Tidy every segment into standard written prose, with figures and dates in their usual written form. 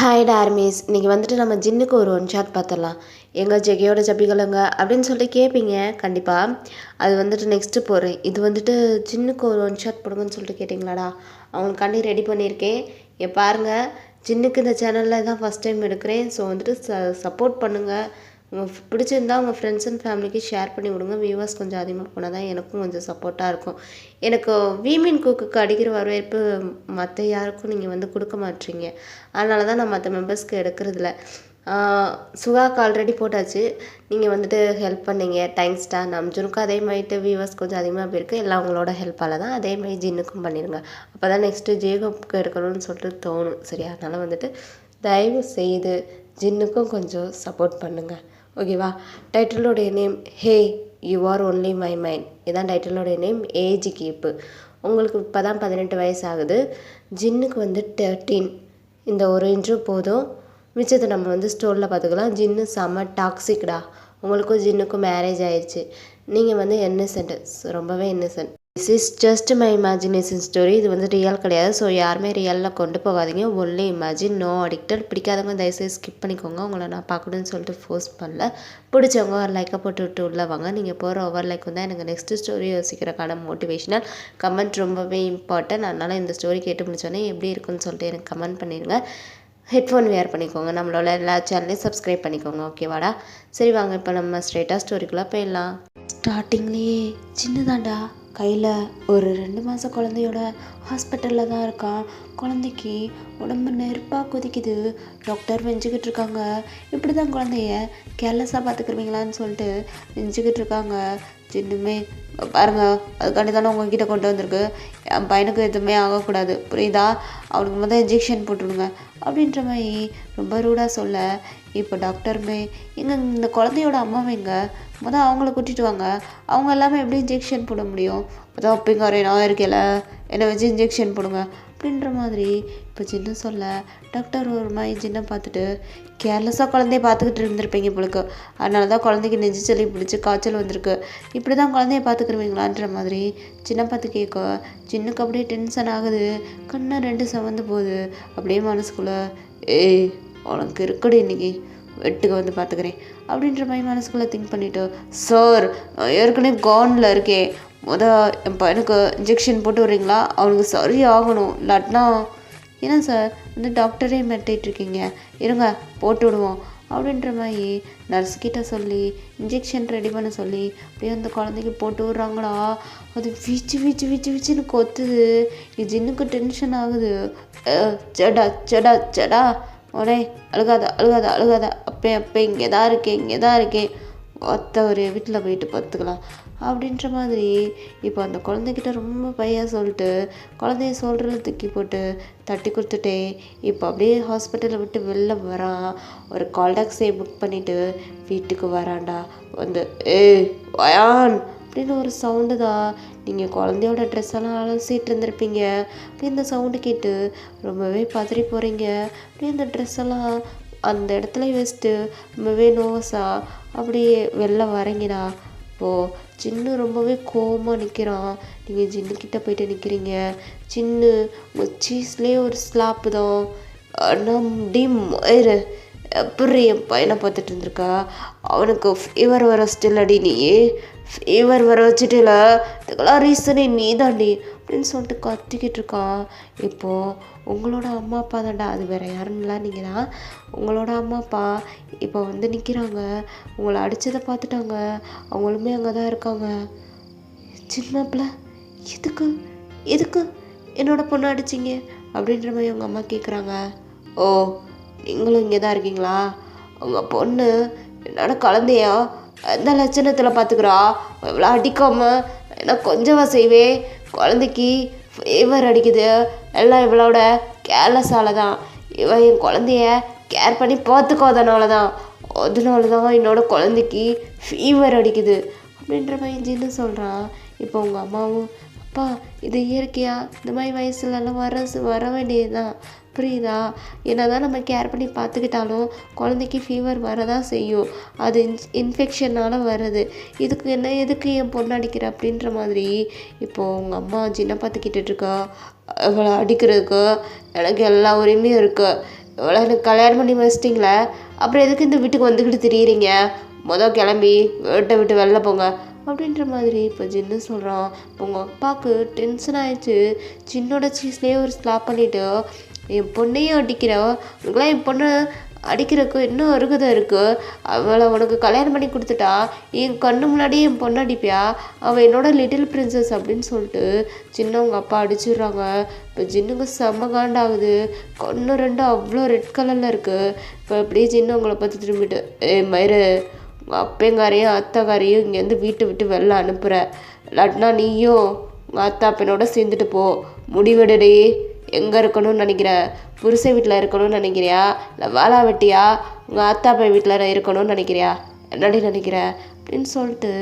Hi டார்மிஸ், இன்றைக்கி வந்துட்டு நம்ம ஜின்னுக்கு ஒரு ஒன் ஷாட் பார்த்துடலாம். எங்கள் ஜெகியோட ஜப்பிகளுங்க அப்படின்னு சொல்லி கேட்பீங்க கண்டிப்பாக. அது வந்துட்டு நெக்ஸ்ட்டு போகிறேன். இது வந்துட்டு ஜின்னுக்கு ஒரு ஒன் ஷாட் போடுங்கன்னு சொல்லிட்டு கேட்டிங்களாடா, அவங்களுக்காண்டி ரெடி பண்ணியிருக்கேன். பாருங்கள், ஜின்னுக்கு இந்த சேனலில் தான் ஃபஸ்ட் டைம் எடுக்கிறேன். ஸோ வந்துட்டு சப்போர்ட் பண்ணுங்கள். உங்கள் பிடிச்சிருந்தா உங்கள் ஃப்ரெண்ட்ஸ் அண்ட் ஃபேமிலிக்கு ஷேர் பண்ணி விடுங்க. வியூவர்ஸ் கொஞ்சம் அதிகமாக போனால் தான் எனக்கும் கொஞ்சம் சப்போர்ட்டாக இருக்கும். எனக்கு வீமீன் குக்குக்கு அடிக்கிற வரவேற்பு மற்ற யாருக்கும் நீங்கள் வந்து கொடுக்க மாட்டீங்க. அதனால தான் நான் மற்ற மெம்பர்ஸ்க்கு எடுக்கிறதில்ல. சுகாக்கு ஆல்ரெடி போட்டாச்சு. நீங்கள் வந்துட்டு ஹெல்ப் பண்ணீங்க, தேங்க்ஸ்டா. நம்ஜுனுக்கும் அதே மாதிரிட்டு வியூவர்ஸ் கொஞ்சம் அதிகமாக போயிருக்கு. எல்லாம் உங்களோட ஹெல்ப்பால் தான். அதே மாதிரி ஜின்னுக்கும் பண்ணிடுங்க. அப்போ தான் நெக்ஸ்ட்டு ஜேகப்புக்கு எடுக்கணும்னு சொல்லிட்டு தோணும். சரியா? அதனால் வந்துட்டு தயவு செய்து ஜின்னுக்கும் கொஞ்சம் சப்போர்ட் பண்ணுங்கள். ஓகேவா? டைட்டிலோடைய name hey you are only my mind. இதான் டைட்டிலோடைய நேம். ஏஜ் கீப்பு. உங்களுக்கு இப்போ தான் 18 வயசு ஆகுது. ஜின்னுக்கு வந்து 13. இந்த ஒரு இன்ட்ரோ போதும். மிச்சத்தை நம்ம வந்து ஸ்டோரில் பார்த்துக்கலாம். ஜின்னு செம்ம டாக்ஸிக்டா. உங்களுக்கும் ஜின்னுக்கும் மேரேஜ் ஆயிடுச்சு. நீங்கள் வந்து இன்னசென்ட், ரொம்பவே innocent. This is just my imagination story. இது வந்து ரியல் கிடையாது. ஸோ யாருமே ரியலில் கொண்டு போகாதீங்க. Only imagine, no addicted. பிடிக்காதவங்க தயவுசெய்து ஸ்கிப் பண்ணிக்கோங்க. உங்களை நான் பார்க்கணுன்னு சொல்லிட்டு ஃபோர்ஸ் பண்ணல. பிடிச்சவங்க ஒரு லைக்கை போட்டு உள்ள வாங்க. நீங்கள் போகிற ஓவர் லைக் வந்து எனக்கு நெக்ஸ்ட்டு ஸ்டோரி யோசிக்கிறக்கான மோட்டிவேஷனல் கமெண்ட் ரொம்பவே இம்பார்ட்டன்ட். அதனால் இந்த ஸ்டோரி கேட்டு முடிச்சோன்னே எப்படி இருக்குன்னு சொல்லிட்டு எனக்கு கமெண்ட் பண்ணிடுங்க. ஹெட்ஃபோன் வேர் பண்ணிக்கோங்க. நம்மளோட எல்லா சேனலையும் சப்ஸ்கிரைப் பண்ணிக்கோங்க. ஓகேவாடா? சரி வாங்க, இப்போ நம்ம ஸ்ட்ரெயிட்டாக ஸ்டோரிக்குள்ளே போயிடலாம். ஸ்டார்டிங்லேயே சின்னதாண்டா கையில் ஒரு 2 மாத குழந்தையோட ஹாஸ்பிட்டலில் தான் இருக்கான். குழந்தைக்கு உடம்பு நெருப்பாக கொதிக்குது. டாக்டர் வெஞ்சிக்கிட்டு இருக்காங்க. இப்படி தான் குழந்தைய கேர்லெஸ்ஸாக பார்த்துக்குருவீங்களான்னு சொல்லிட்டு வெஞ்சிக்கிட்டு இருக்காங்க. சின்னமே பாருங்க, அதுக்காண்டி தானே உங்ககிட்ட கொண்டு வந்திருக்கு. என் பையனுக்கு எதுவுமே ஆகக்கூடாது, புரியுதா? அவனுக்கு முதல் இன்ஜெக்ஷன் போட்டுவிடுங்க அப்படின்ற மாதிரி ரொம்ப ரூடாக சொல்ல, இப்போ டாக்டருமே இந்த குழந்தையோட அம்மாவை முதல் அவங்கள கூட்டிகிட்டு வாங்க. அவங்க எல்லாமே எப்படி இன்ஜெக்ஷன் போட முடியும்? அதான் ஒப்பிங்காரே நான் இருக்கேல, என்னை வச்சு இன்ஜெக்ஷன் போடுங்க அப்படின்ற மாதிரி இப்போ சின்ன சொல்ல, டாக்டர் ஒரு மாதிரி சின்ன பார்த்துட்டு கேர்லெஸ்ஸாக குழந்தைய பார்த்துக்கிட்டு இருந்திருப்பீங்க போலுக்கு. அதனால தான் குழந்தைக்கு நெஞ்சு சளி பிடிச்சி காய்ச்சல் வந்திருக்கு. இப்படி தான் குழந்தைய பார்த்துக்குருவீங்களான்ற மாதிரி சின்ன பார்த்து கேட்க, சின்னக்கு அப்படியே டென்ஷன் ஆகுது. கண்ணை 2 செவந்து போகுது. அப்படியே மனசுக்குள்ளே, ஏய் உனக்கு இருக்குடி, இன்னைக்கு வெட்டுக்கு வந்து பார்த்துக்கிறேன் அப்படின்ற மாதிரி மனசுக்குள்ளே திங்க் பண்ணிவிட்டு, சார் நான் ஏற்கனவே கவுனில் இருக்கேன். என் பையனுக்கு இன்ஜெக்ஷன் போட்டு வரீங்களா? அவனுக்கு சரி ஆகணும், இல்லாட்டினா ஏன்னா சார் வந்து டாக்டரே மிரட்டிகிட்ருக்கீங்க, இருங்க போட்டு விடுவோம் அப்படின்ற மாதிரி நர்ஸ்கிட்ட சொல்லி இன்ஜெக்ஷன் ரெடி பண்ண சொல்லி அப்படியே அந்த குழந்தைக்கு போட்டு விட்றாங்களா. அது விச்சுன்னு கொத்துது. இது ஜின்னுக்கு டென்ஷன் ஆகுது. செடா உடனே அழுகாத அப்போ இங்கே தான் இருக்கேன் ஒத்த ஒரு வீட்டில் போயிட்டு பார்த்துக்கலாம் அப்படின்ற மாதிரி இப்போ அந்த குழந்தைகிட்ட ரொம்ப பையாக சொல்லிட்டு குழந்தைய சொல்கிறத தூக்கி போட்டு தட்டி கொடுத்துட்டே இப்போ அப்படியே ஹாஸ்பிட்டலை விட்டு வெளில வரான். ஒரு கால் டாக்ஸியை புக் பண்ணிவிட்டு வீட்டுக்கு வரான்டா. வந்து ஏய் வயான் அப்படின்னு ஒரு சவுண்டு தான். நீங்கள் குழந்தையோட ட்ரெஸ் எல்லாம் அலசிட்டு இருந்திருப்பீங்க. அப்படியே இந்த சவுண்டு கேட்டு ரொம்பவே பதறி போகிறீங்க. அப்படியே இந்த ட்ரெஸ் எல்லாம் அந்த இடத்துல வச்சுட்டு ரொம்பவே நோவஸா அப்படியே வெளில வரீங்கடா. இப்போது சின்ன ரொம்பவே கோவமாக நிற்கிறான். நீங்கள் ஜின்னுக்கிட்ட போயிட்டு நிற்கிறீங்க. சின்ன உங்கள் சீஸ்லேயே ஒரு ஸ்லாப்பு தான். நம்பி மயிறு எப்படி என் பையனை பார்த்துட்டு இருந்திருக்கா? அவனுக்கு ஃபீவர் வர ஸ்டில்லடி, நீ ஃபீவர் வர வச்சுட்டுல, இதுக்கெல்லாம் ரீசனே நீ தாண்டி அப்படின்னு சொல்லிட்டு கத்திக்கிட்டு இருக்கான். இப்போது உங்களோட அம்மா அப்பா தான்டா, அது வேறு யாருன்னுலாம் நீங்கள் தான். உங்களோட அம்மா அப்பா இப்போ வந்து நிற்கிறாங்க. உங்களை அடித்ததை பார்த்துட்டாங்க. அவங்களுமே அங்கே தான் இருக்காங்க. சின்ன பிள்ளை எதுக்கு என்னோட பொண்ணு அடிச்சிங்க அப்படின்ற மாதிரி உங்கள் அம்மா கேட்குறாங்க. ஓ, நீங்களும் இங்கே தான் இருக்கீங்களா? உங்கள் பொண்ணு என்னோட குழந்தையா எந்த லட்சணத்தில் பார்த்துக்குறா? எவ்வளோ அடிக்காமல் ஏன்னா கொஞ்சமாக செய்வேன். குழந்தைக்கு ஃபீவர் அடிக்குது, எல்லாம் இவளோட கேர்லெஸ்ஸால் தான். இவன் என் குழந்தைய கேர் பண்ணி பார்த்துக்கோதனால தான் என்னோட குழந்தைக்கு ஃபீவர் அடிக்குது அப்படின்ற மாதிரி ஜின்னு சொல்கிறான். இப்போ உங்கள் அம்மாவும், அப்பா இது இயற்கையா, இந்த மாதிரி வயசுலலாம் வர வேண்டியது தான், புரியுதா? என்ன தான் நம்ம கேர் பண்ணி பார்த்துக்கிட்டாலும் குழந்தைக்கு ஃபீவர் வரதான் செய்யும். அது இன்ஃபெக்ஷனால் வருது. எதுக்கு என் பொண்ணு அடிக்கிற அப்படின்ற மாதிரி இப்போது உங்கள் அம்மா சின்ன பார்த்துக்கிட்டு இருக்கா. அவளை அடிக்கிறதுக்கு எனக்கு எல்லா உரிமையும் இருக்குது. இவ்வளோ எனக்கு கல்யாணம் பண்ணி வச்சிட்டிங்களே, அப்புறம் எதுக்கு இந்த வீட்டுக்கு வந்துக்கிட்டு திரியிறீங்க? கிளம்பி வீட்டை விட்டு வெளில போங்க அப்படின்ற மாதிரி இப்போ ஜின்னு சொல்கிறான். இப்போ உங்கள் அப்பாவுக்கு டென்ஷன் ஆயிடுச்சு. சின்னோட சீஸ்லேயே ஒரு ஸ்லாப் பண்ணிவிட்டு என் பொண்ணையும் அடிக்கிற, உனக்குலாம் என் பொண்ணை அடிக்கிறதுக்கு இன்னும் அருகதை இருக்குது. அவளை உனக்கு கல்யாணம் பண்ணி கொடுத்துட்டா என் கண்ணு முன்னாடியே என் பொண்ணை அடிப்பியா? அவள் என்னோட லிட்டில் பிரின்சஸ் அப்படின்னு சொல்லிட்டு சின்னவங்க அப்பா அடிச்சிடுறாங்க. இப்போ ஜின்னுக்கு செம்ம காண்டாகுது. கண்ணு ரெண்டும் அவ்வளோ ரெட் கலரில் இருக்குது. இப்போ அப்படியே சின்னவங்களை பார்த்து திரும்பிட்டு, மயிறு உங்கள் அப்பங்காரையும் அத்தைக்காரையும் இங்கேருந்து வீட்டை விட்டு வெளில அனுப்புகிற, இல்லாட்டினா நீயும் உங்கள் அத்தா அப்பனோட சேர்ந்துட்டு போ. முடிவெடுடி. எங்கே இருக்கணும்னு நினைக்கிற? புருஷன் வீட்டில் இருக்கணும்னு நினைக்கிறியா, இல்லை வேளா வெட்டியா உங்கள் அத்தா அப்பன் வீட்டில் இருக்கணும்னு நினைக்கிறியா? என்னடி நினைக்கிற அப்படின்னு சொல்லிட்டு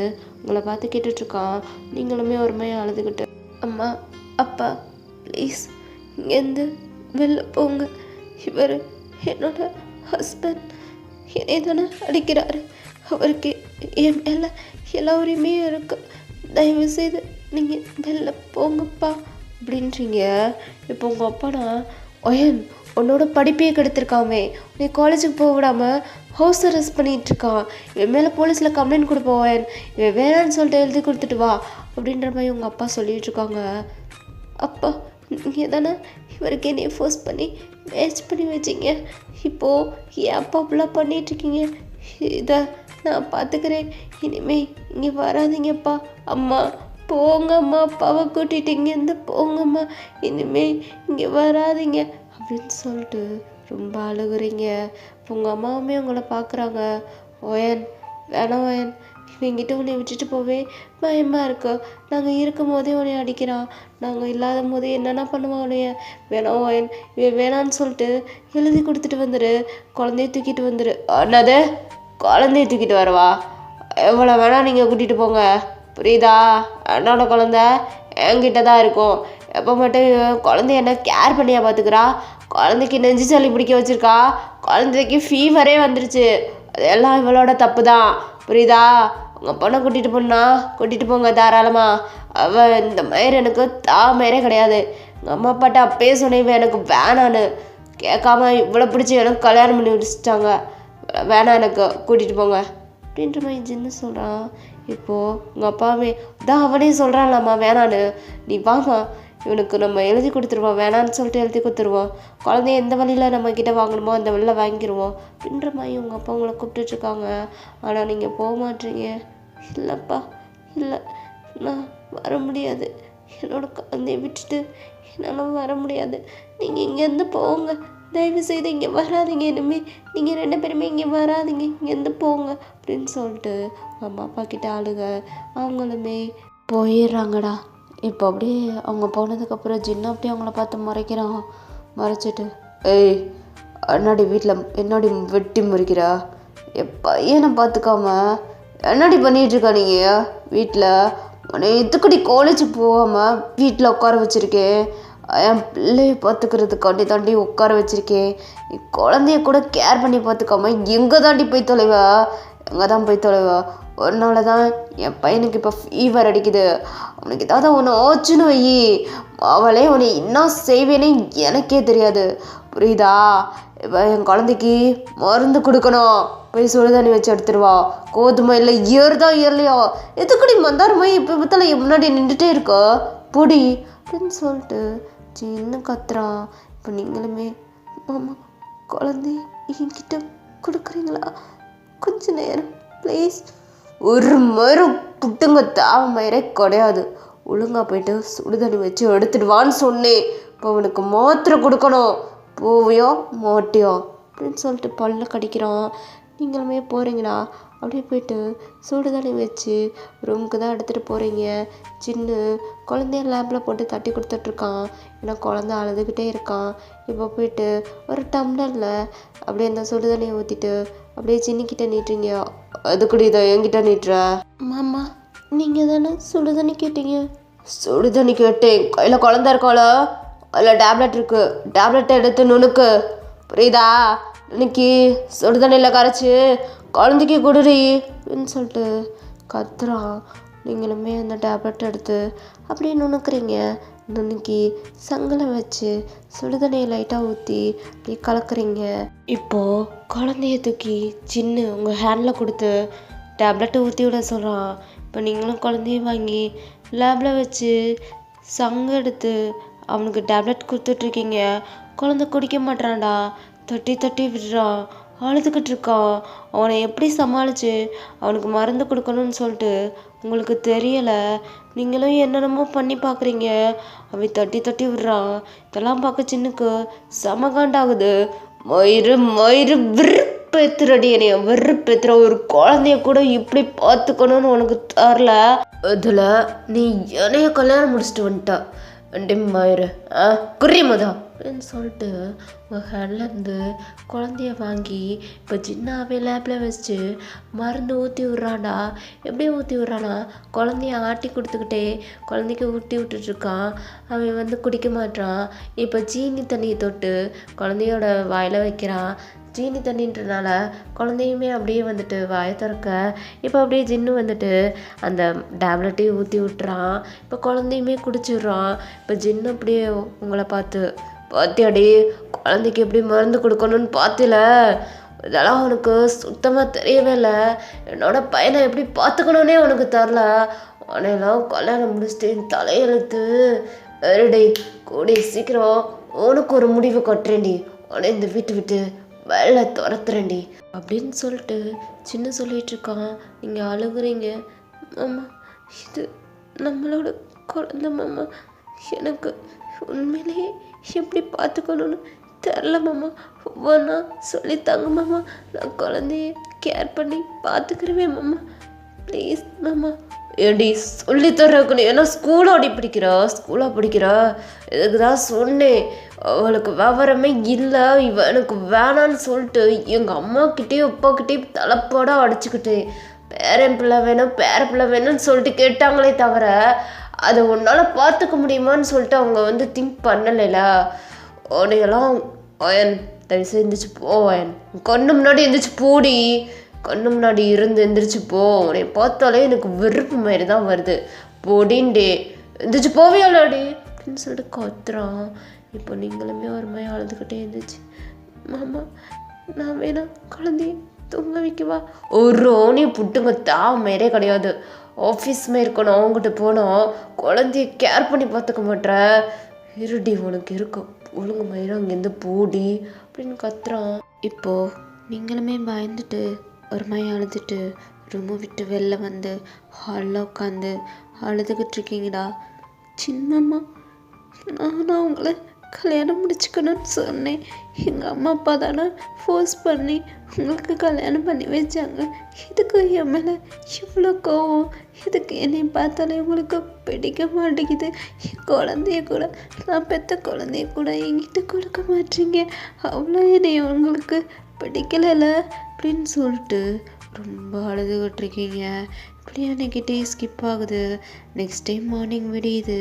உங்களை பார்த்து கேட்டுட்ருக்கான். நீங்களுமே ஒரு மையம் அழுதுகிட்டு, அம்மா அப்பா ப்ளீஸ் இங்கேருந்து வெளில போங்க. இவர் என்னோட ஹஸ்பண்ட், என்னை தானே அடிக்கிறாரு. அவருக்கு என் மேலே எல்லா உரிமையும் இருக்குது. தயவு செய்து நீங்கள் வெளில போங்கப்பா அப்படின்றீங்க. இப்போ உங்கள் அப்பானா, ஒயன் உன்னோட படிப்பையே கெடுத்திருக்காமே, நீ காலேஜுக்கு போக விடாமல் ஹவுஸ் அரெஸ்ட் பண்ணிகிட்ருக்கான். இவன் மேலே போலீஸில் கம்ப்ளைண்ட் கொடுப்போம் ஒயன், இவன் வேணான்னு சொல்லிட்டு எழுதி கொடுத்துட்டு வா அப்படின்ற மாதிரி உங்கள் அப்பா சொல்லிகிட்ருக்காங்க. அப்பா நீங்கள் தானே இவருக்கு என்னையை ஃபோர்ஸ் பண்ணி மேட்ச் பண்ணி வச்சிங்க. இப்போது ஏன் அப்பா அப்படிலாம் பண்ணிகிட்ருக்கீங்க? இதை நான் பார்த்துக்கிறேன். இனிமேல் இங்கே வராதிங்கப்பா. அம்மா போங்கம்மா, அப்பாவை கூட்டிகிட்டு இங்கேருந்து போங்கம்மா, இனிமேல் இங்கே வராதிங்க அப்படின்னு சொல்லிட்டு ரொம்ப அழுகுறீங்க. உங்கள் அம்மாவுமே உங்களை பார்க்குறாங்க. ஒயன் வேணாம் ஒயன், இவங்கிட்ட உன்னை விட்டுட்டு போவே பயமாக இருக்கு. நாங்கள் இருக்கும் போதே உன்னை அடிக்கிறான், நாங்கள் இல்லாத போதே என்னென்ன பண்ணுவான் உன்னைய. வேணாம் ஒயன், இவன் வேணான்னு சொல்லிட்டு எழுதி கொடுத்துட்டு வந்துடு, குழந்தைய தூக்கிட்டு வந்துடு. என்னது குழந்தைய தூக்கிட்டு வரவா? எவ்வளோ வேணால் நீங்கள் கூட்டிகிட்டு போங்க, புரியுதா? என்னோட குழந்த என்கிட்ட தான் இருக்கும். எப்போ மட்டும் குழந்தைய என்ன கேர் பண்ணியா பார்த்துக்கிறா? குழந்தைக்கு நெஞ்சு சளி பிடிக்க வச்சுருக்கா, குழந்தைக்கு ஃபீவரே வந்துருச்சு. அதெல்லாம் இவளோட தப்பு தான், புரியுதா? உங்கள் பொண்ணை கூட்டிகிட்டு கூட்டிகிட்டு போங்க தாராளமாக. அவள் இந்த மாதிரி எனக்கு தாமரே கிடையாது. எங்கள் அம்மா அப்பாட்ட அப்பயே சொன்னேன் எனக்கு வேணான்னு, கேட்காம இவ்வளோ பிடிச்சி எனக்கு கல்யாணம் பண்ணி வச்சுட்டாங்க. வேணாம், எனக்கு கூட்டிகிட்டு போங்க அப்படின்ற மாதிரி ஜின்னு சொல்கிறான். இப்போது உங்கள் அப்பாவே தான் அவனே சொல்கிறான்லாம்மா வேணான்னு, நீ வாமா, இவனுக்கு நம்ம எழுதி கொடுத்துருவோம், வேணான்னு சொல்லிட்டு எழுதி கொடுத்துருவோம். குழந்தைய எந்த வழியில் நம்மக்கிட்ட வாங்கணுமோ அந்த வழியில் வாங்கிடுவோம் அப்படின்ற மாதிரி உங்கள் அப்பா உங்களை கூப்பிட்டுட்ருக்காங்க. ஆனால் நீங்கள் போக மாட்டீங்க. இல்லைப்பா இல்லை, நான் வர முடியாது. என்னோட குழந்தைய விட்டுட்டு என்னால் வர முடியாது. நீங்கள் இங்கேருந்து போங்க, தயவு செய்து இங்கே வராதிங்க. இனிமேல் நீங்கள் 2 பேருமே இங்கே வராதிங்க, இங்கேருந்து போங்க அப்படின்னு சொல்லிட்டு அம்மா அப்பா கிட்ட அழுக. அவங்களுமே போயிடுறாங்கடா. இப்போ அப்படியே அவங்க போனதுக்கப்புறம் ஜின்னு அப்படியே அவங்கள பார்த்து முறைக்கிறான். மறைச்சிட்டு, ஏய் என்னடி வீட்டில் என்னடி வெட்டி முறிக்கிறா? என் பையனை பார்த்துக்காம என்னடி பண்ணிகிட்ருக்கா நீங்கள் வீட்டில்? உன்னை எதுக்கடி காலேஜ் போகாமல் வீட்டில் உட்கார வச்சுருக்கேன்? என் பிள்ளையை பார்த்துக்கிறதுக்காண்டி தாண்டி உட்கார வச்சுருக்கேன். என் குழந்தைய கூட கேர் பண்ணி பார்த்துக்காம எங்கே தாண்டி போய் தொலைவா? எங்கே தான் போய் தொலைவா? ஒரு நாள் தான் என் பையனுக்கு இப்போ ஃபீவர் அடிக்குது. அவனுக்கு ஏதாவது ஒன்று ஆச்சுன்னு வை, அவளே உன்னை என்ன செய்வேனே எனக்கே தெரியாது, புரியுதா? இப்போ என் குழந்தைக்கு மருந்து கொடுக்கணும், போய் சுடுதண்ணி வச்சு எடுத்துருவா. கோதுமை இல்லை தான் ஏறலையா? எதுக்குடி மந்தாரமா இப்போ பார்த்தால என் முன்னாடி நின்றுட்டே இருக்கோ பொடி அப்படின்னு சொல்லிட்டு சின்ன கத்துறான். இப்போ நீங்களுமே மாமா குழந்தை என்கிட்ட கொடுக்குறீங்களா? கொஞ்ச நேரம் ப்ளீஸ். ஒரு மரம் புட்டுங்க மயிரே கிடையாது. ஒழுங்காக போயிட்டு சுடுதண்ணி வச்சு எடுத்துடுவான்னு சொன்னேன். இப்போ அவனுக்கு மாத்திரை கொடுக்கணும், போவியோ மாட்டியோ அப்படின்னு சொல்லிட்டு பல்ல கடிக்கிறான். நீங்களுமே போகிறீங்களா? அப்படியே போயிட்டு சுடு தண்ணி வச்சு ரூமுக்கு தான் எடுத்துகிட்டு போகிறீங்க. சின்ன குழந்தைய லேப்பில் போட்டு தட்டி கொடுத்துட்ருக்கான். ஏன்னா குழந்த அழுதுகிட்டே இருக்கான். இப்போ போயிட்டு ஒரு டம்ளரில் அப்படியே அந்த சுடு தண்ணியை ஊற்றிட்டு அப்படியே சின்னிக்கிட்ட நீட்டுறீங்க. அதுக்குடி இதை என்கிட்ட நீட்டுற? மாமா நீங்கள் தானே சுடு தண்ணி கேட்டீங்க. சுடு தண்ணி கேட்டேன். கையில் குழந்த இருக்காளோ, அதில் டேப்லெட் இருக்குது, டேப்லெட்டை எடுத்து நுணுக்கு, புரியுதா? இன்னைக்கு சுடு தண்ணியில் கரைச்சி குழந்தைக்கு கொடுறி அப்படின்னு சொல்லிட்டு கத்துறான். நீங்களுமே அந்த டேப்லெட் எடுத்து அப்படியே நுணுக்குறீங்க. நுணுக்கி சங்கில் வச்சு சுடுதண்ணியை லைட்டாக ஊற்றி அப்படி கலக்குறீங்க. இப்போது குழந்தைய தூக்கி சின்ன உங்கள் ஹேண்டில் கொடுத்து டேப்லெட்டை ஊற்றி விட சொல்கிறான். இப்போ நீங்களும் குழந்தைய வாங்கி லேபில் வச்சு சங்கு எடுத்து அவனுக்கு டேப்லெட் கொடுத்துட்ருக்கீங்க. குழந்தை குடிக்க மாட்டான்டா, தட்டி தட்டி விடுறான், அழுதுகிட்டு இருக்கான். அவனை எப்படி சமாளித்து அவனுக்கு மருந்து கொடுக்கணும்னு சொல்லிட்டு உங்களுக்கு தெரியலை. நீங்களும் என்னென்னமோ பண்ணி பார்க்குறீங்க. அவன் தட்டி தட்டி விடுறான். இதெல்லாம் பார்க்க சின்னுக்கு செமகாண்டாகுது. மயிறு மயிறு வெறுப்பேத்துறடி, என்னைய வெறுப்பேத்துற. ஒரு குழந்தைய கூட இப்படி பார்த்துக்கணும்னு உனக்கு தரல. அதில் நீ என்னைய கல்யாணம் முடிச்சுட்டு வந்துட்ட மயிறு குறி மதா அப்படின்னு சொல்லிட்டு உங்கள் ஹேண்ட்லேருந்து குழந்தைய வாங்கி இப்போ சின்னாவே லேப்பில் வச்சு மருந்து ஊற்றி விட்றான்டா. எப்படி ஊற்றி விட்றானா, குழந்தைய ஆட்டி கொடுத்துக்கிட்டே குழந்தைக்கு ஊட்டி விட்டுட்ருக்கான். அவன் குடிக்க மாட்டான். இப்போ சீனி தண்ணியை தொட்டு குழந்தையோட வாயில் வைக்கிறான். சீனி தண்ணின்றனால குழந்தையுமே அப்படியே வாயை திறக்க இப்போ அப்படியே ஜின்னு அந்த டேப்லெட்டையும் ஊற்றி விட்டுறான். இப்போ குழந்தையுமே குடிச்சிடுறான். இப்போ ஜின்னு அப்படியே உங்களை பார்த்து, பார்த்தியாடி குழந்தைக்கு எப்படி மருந்து கொடுக்கணும்னு பார்த்தில, இதெல்லாம் உனக்கு சுத்தமாக தெரியவே இல்லை. என்னோட பையனை எப்படி பார்த்துக்கணுன்னே உனக்கு தரல. உனையெல்லாம் கல்யாணம் முடிச்சுட்டு தலையெழுத்து வேறுடி. கூடிய சீக்கிரம் உனக்கு ஒரு முடிவு கட்டுறேன்டி. உடனே இந்த வீட்டு விட்டு வெளில துரத்துறேன்டி அப்படின்னு சொல்லிட்டு சின்ன சொல்லிட்டு இருக்கான். நீங்கள் அழுகுறீங்க. மாமா, இது நம்மளோட குழந்தை மாமா. எனக்கு உண்மையிலேயே எப்படி பார்த்துக்கணும்னு தெரில மாமா. ஒவ்வொன்றா சொல்லித்தாங்க மாமா. நான் குழந்தைய கேர் பண்ணி பார்த்துக்கிறவேன் மாமா. ப்ளீஸ் மாமா. ஏடி சொல்லித்தரக்கு நீ என்ன ஸ்கூலாக படிக்கிறா? இதுக்கு தான் சொன்னேன். அவளுக்கு விவரமே இல்லை. எனக்கு வேணான்னு சொல்லிட்டு எங்கள் அம்மாக்கிட்டேயும் அப்பாக்கிட்டேயும் தலைப்பாடாக அடிச்சுக்கிட்டு பேர பிள்ளை வேணும்னு சொல்லிட்டு கேட்டாங்களே தவிர அதை உன்னால் பார்த்துக்க முடியுமான்னு சொல்லிட்டு அவங்க திங்க் பண்ணலைல. உனையெல்லாம் அயன் தயவுசெய்து எந்திரிச்சு போ. அயன் கண்ணு முன்னாடி எந்திரிச்சு போடி. கண்ணு முன்னாடி இருந்து எந்திரிச்சு போ. உன்னை பார்த்தாலே எனக்கு வெறுப்பு மாதிரி தான் வருது. போடின்டே எந்திரிச்சு போவியாலாடி அப்படின்னு சொல்லிட்டு கத்துறான். இப்போ நீங்களுமே ஒரு மாதிரி அழுதுகிட்டே இருந்துச்சு. மாமா, நான் வேணா குழந்தைய தூங்க வைக்கவா? ஒரு ரோனியை புட்டுங்க மாரியே கிடையாது. ஆஃபீஸ் மாரி இருக்கணும். அவங்ககிட்ட போனோம் குழந்தைய கேர் பண்ணி பார்த்துக்க மாட்டேன். இருடி உனக்கு இருக்கும் ஒழுங்கு மயிறு அங்கேருந்து போடி அப்படின்னு கத்துறான். இப்போது நீங்களுமே பயந்துட்டு ஒரு மாதிரி அழுதுட்டு ரூமை விட்டு வெளில ஹாலில் உட்காந்து அழுதுகிட்டு இருக்கீங்கடா. சின்னம்மா, நான் உங்களை கல்யாணம் முடிச்சுக்கணும்னு சொன்னேன். எங்கள் அம்மா அப்பா தானே ஃபோர்ஸ் பண்ணி உங்களுக்கு கல்யாணம் பண்ணி வச்சாங்க. இதுக்கு என் மேலே இவ்வளோ கோவம். இதுக்கு என்னை பார்த்தாலே உங்களுக்கு பிடிக்க மாட்டேங்குது. என் குழந்தைய கூட, நான் பெற்ற குழந்தைய கூட என்கிட்ட கொடுக்க மாட்டீங்க. அவ்வளோ என்னை உங்களுக்கு பிடிக்கலைல அப்படின்னு சொல்லிட்டு ரொம்ப அழுதுகிட்டு இருக்கீங்க. இப்படியே அன்றைக்கி டே ஸ்கிப் ஆகுது. நெக்ஸ்ட் டைம் மார்னிங் விடியுது.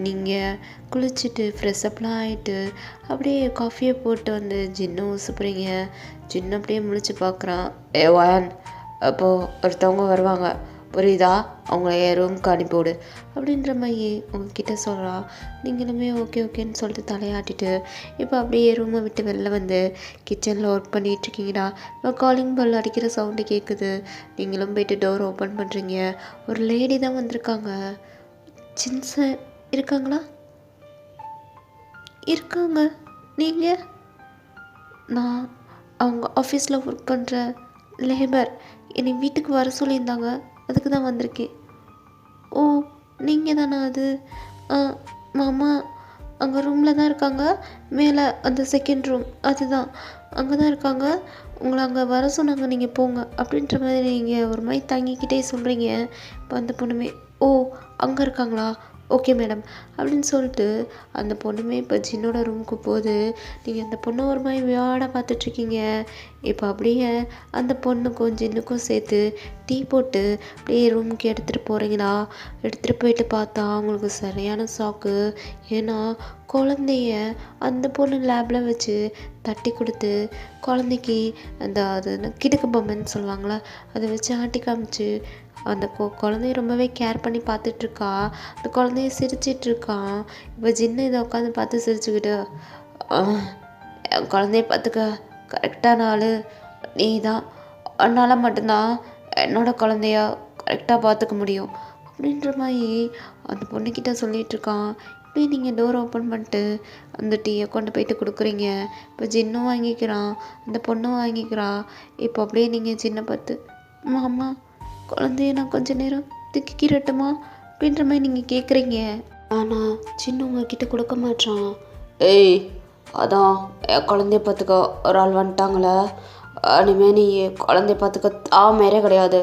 நீங்கள் குளிச்சுட்டு ஃப்ரெஷ்அப்லாம் ஆகிட்டு அப்படியே காஃபியை போட்டு ஜின்னு ஊசுப்புறீங்க. ஜின்னு அப்படியே முழிச்சு பார்க்குறான். வான், அப்போது ஒருத்தவங்க வருவாங்க புரியுதா, அவங்கள ரூமுக்கு அனுப்பிவிடு அப்படின்ற மாதிரி உங்ககிட்ட சொல்கிறான். நீங்களுமே ஓகேன்னு சொல்லிட்டு தலையாட்டிட்டு இப்போ அப்படியே ரூமை விட்டு வெளில கிச்சனில் ஒர்க் பண்ணிகிட்ருக்கீங்கடா. இப்போ காலிங் பெல் அடிக்கிற சவுண்டு கேட்குது. நீங்களும் போய்ட்டு டோர் ஓப்பன் பண்ணுறீங்க. ஒரு லேடி தான் வந்திருக்காங்க. ஜின்ஸன் இருக்காங்களா? இருக்காங்க. நீங்கள்? நான் அவங்க ஆஃபீஸில் ஒர்க் பண்ணுற லேபர். என்னை வீட்டுக்கு வர சொல்லியிருந்தாங்க, அதுக்கு தான் வந்திருக்கேன். ஓ, நீங்கள் தானே அது? மாமா அங்கே ரூமில் தான் இருக்காங்க. மேலே அந்த செகண்ட் ரூம் அதுதான், அங்கே தான் இருக்காங்க. உங்களை அங்கே வர சொன்னாங்க, நீங்கள் போங்க அப்படின்ற மாதிரி நீங்கள் ஒரு மாதிரி தங்கிக்கிட்டே சொல்கிறீங்க. இப்போ அந்த பொண்ணுமே, ஓ அங்கே இருக்காங்களா, ஓகே மேடம் அப்படின்னு சொல்லிட்டு அந்த பொண்ணுமே இப்போ ஜின்னோட ரூமுக்கு போகுது. நீங்கள் அந்த பொண்ணை ஒரு மாதிரி வியாடாக பார்த்துட்ருக்கீங்க. இப்போ அப்படியே அந்த பொண்ணுக்கும் ஜின்னுக்கும் சேர்த்து டீ போட்டு அப்படியே ரூமுக்கு எடுத்துகிட்டு போகிறீங்களா. எடுத்துகிட்டு போயிட்டு பார்த்தா அவங்களுக்கு சரியான ஷாக்கு. ஏன்னா குழந்தைய அந்த பொண்ணு லேபில் வச்சு தட்டி கொடுத்து குழந்தைக்கு அது என்ன கிடுக்கு பொம்மைன்னு சொல்லுவாங்களா, அதை வச்சு ஆட்டி காமிச்சு அந்த குழந்தைய ரொம்பவே கேர் பண்ணி பார்த்துட்ருக்கா. அந்த குழந்தைய சிரிச்சிட்ருக்கான். இப்போ ஜின்னு இதை உட்காந்து பார்த்து சிரிச்சுக்கிட்டு, என் குழந்தைய பார்த்துக்க கரெக்டான ஆள் நீ தான், உன்னால் மட்டும்தான் என்னோடய குழந்தைய கரெக்டாக பார்த்துக்க முடியும் அப்படின்ற மாதிரி அந்த பொண்ணுக்கிட்ட சொல்லிகிட்ருக்கான். இப்படியே நீங்கள் டோர் ஓப்பன் பண்ணிட்டு அந்த டீயை கொண்டு போயிட்டு கொடுக்குறீங்க. இப்போ ஜின்னும் வாங்கிக்கிறான், அந்த பொண்ணும் வாங்கிக்கிறா. இப்போ அப்படியே நீங்கள் ஜின்னை பார்த்து, அம்மா குழந்தைய நான் கொஞ்ச நேரம் திக்கிரட்டுமா அப்படின்ற மாதிரி நீங்கள் கேட்குறீங்க. ஆனால் சின்ன உங்ககிட்ட கொடுக்க மாட்டான். ஏய், அதான் என் குழந்தைய பார்த்துக்க ஒரு ஆள் வந்துட்டாங்களே, இனிமேல் நீ குழந்தைய பார்த்துக்க மேரே கிடையாது.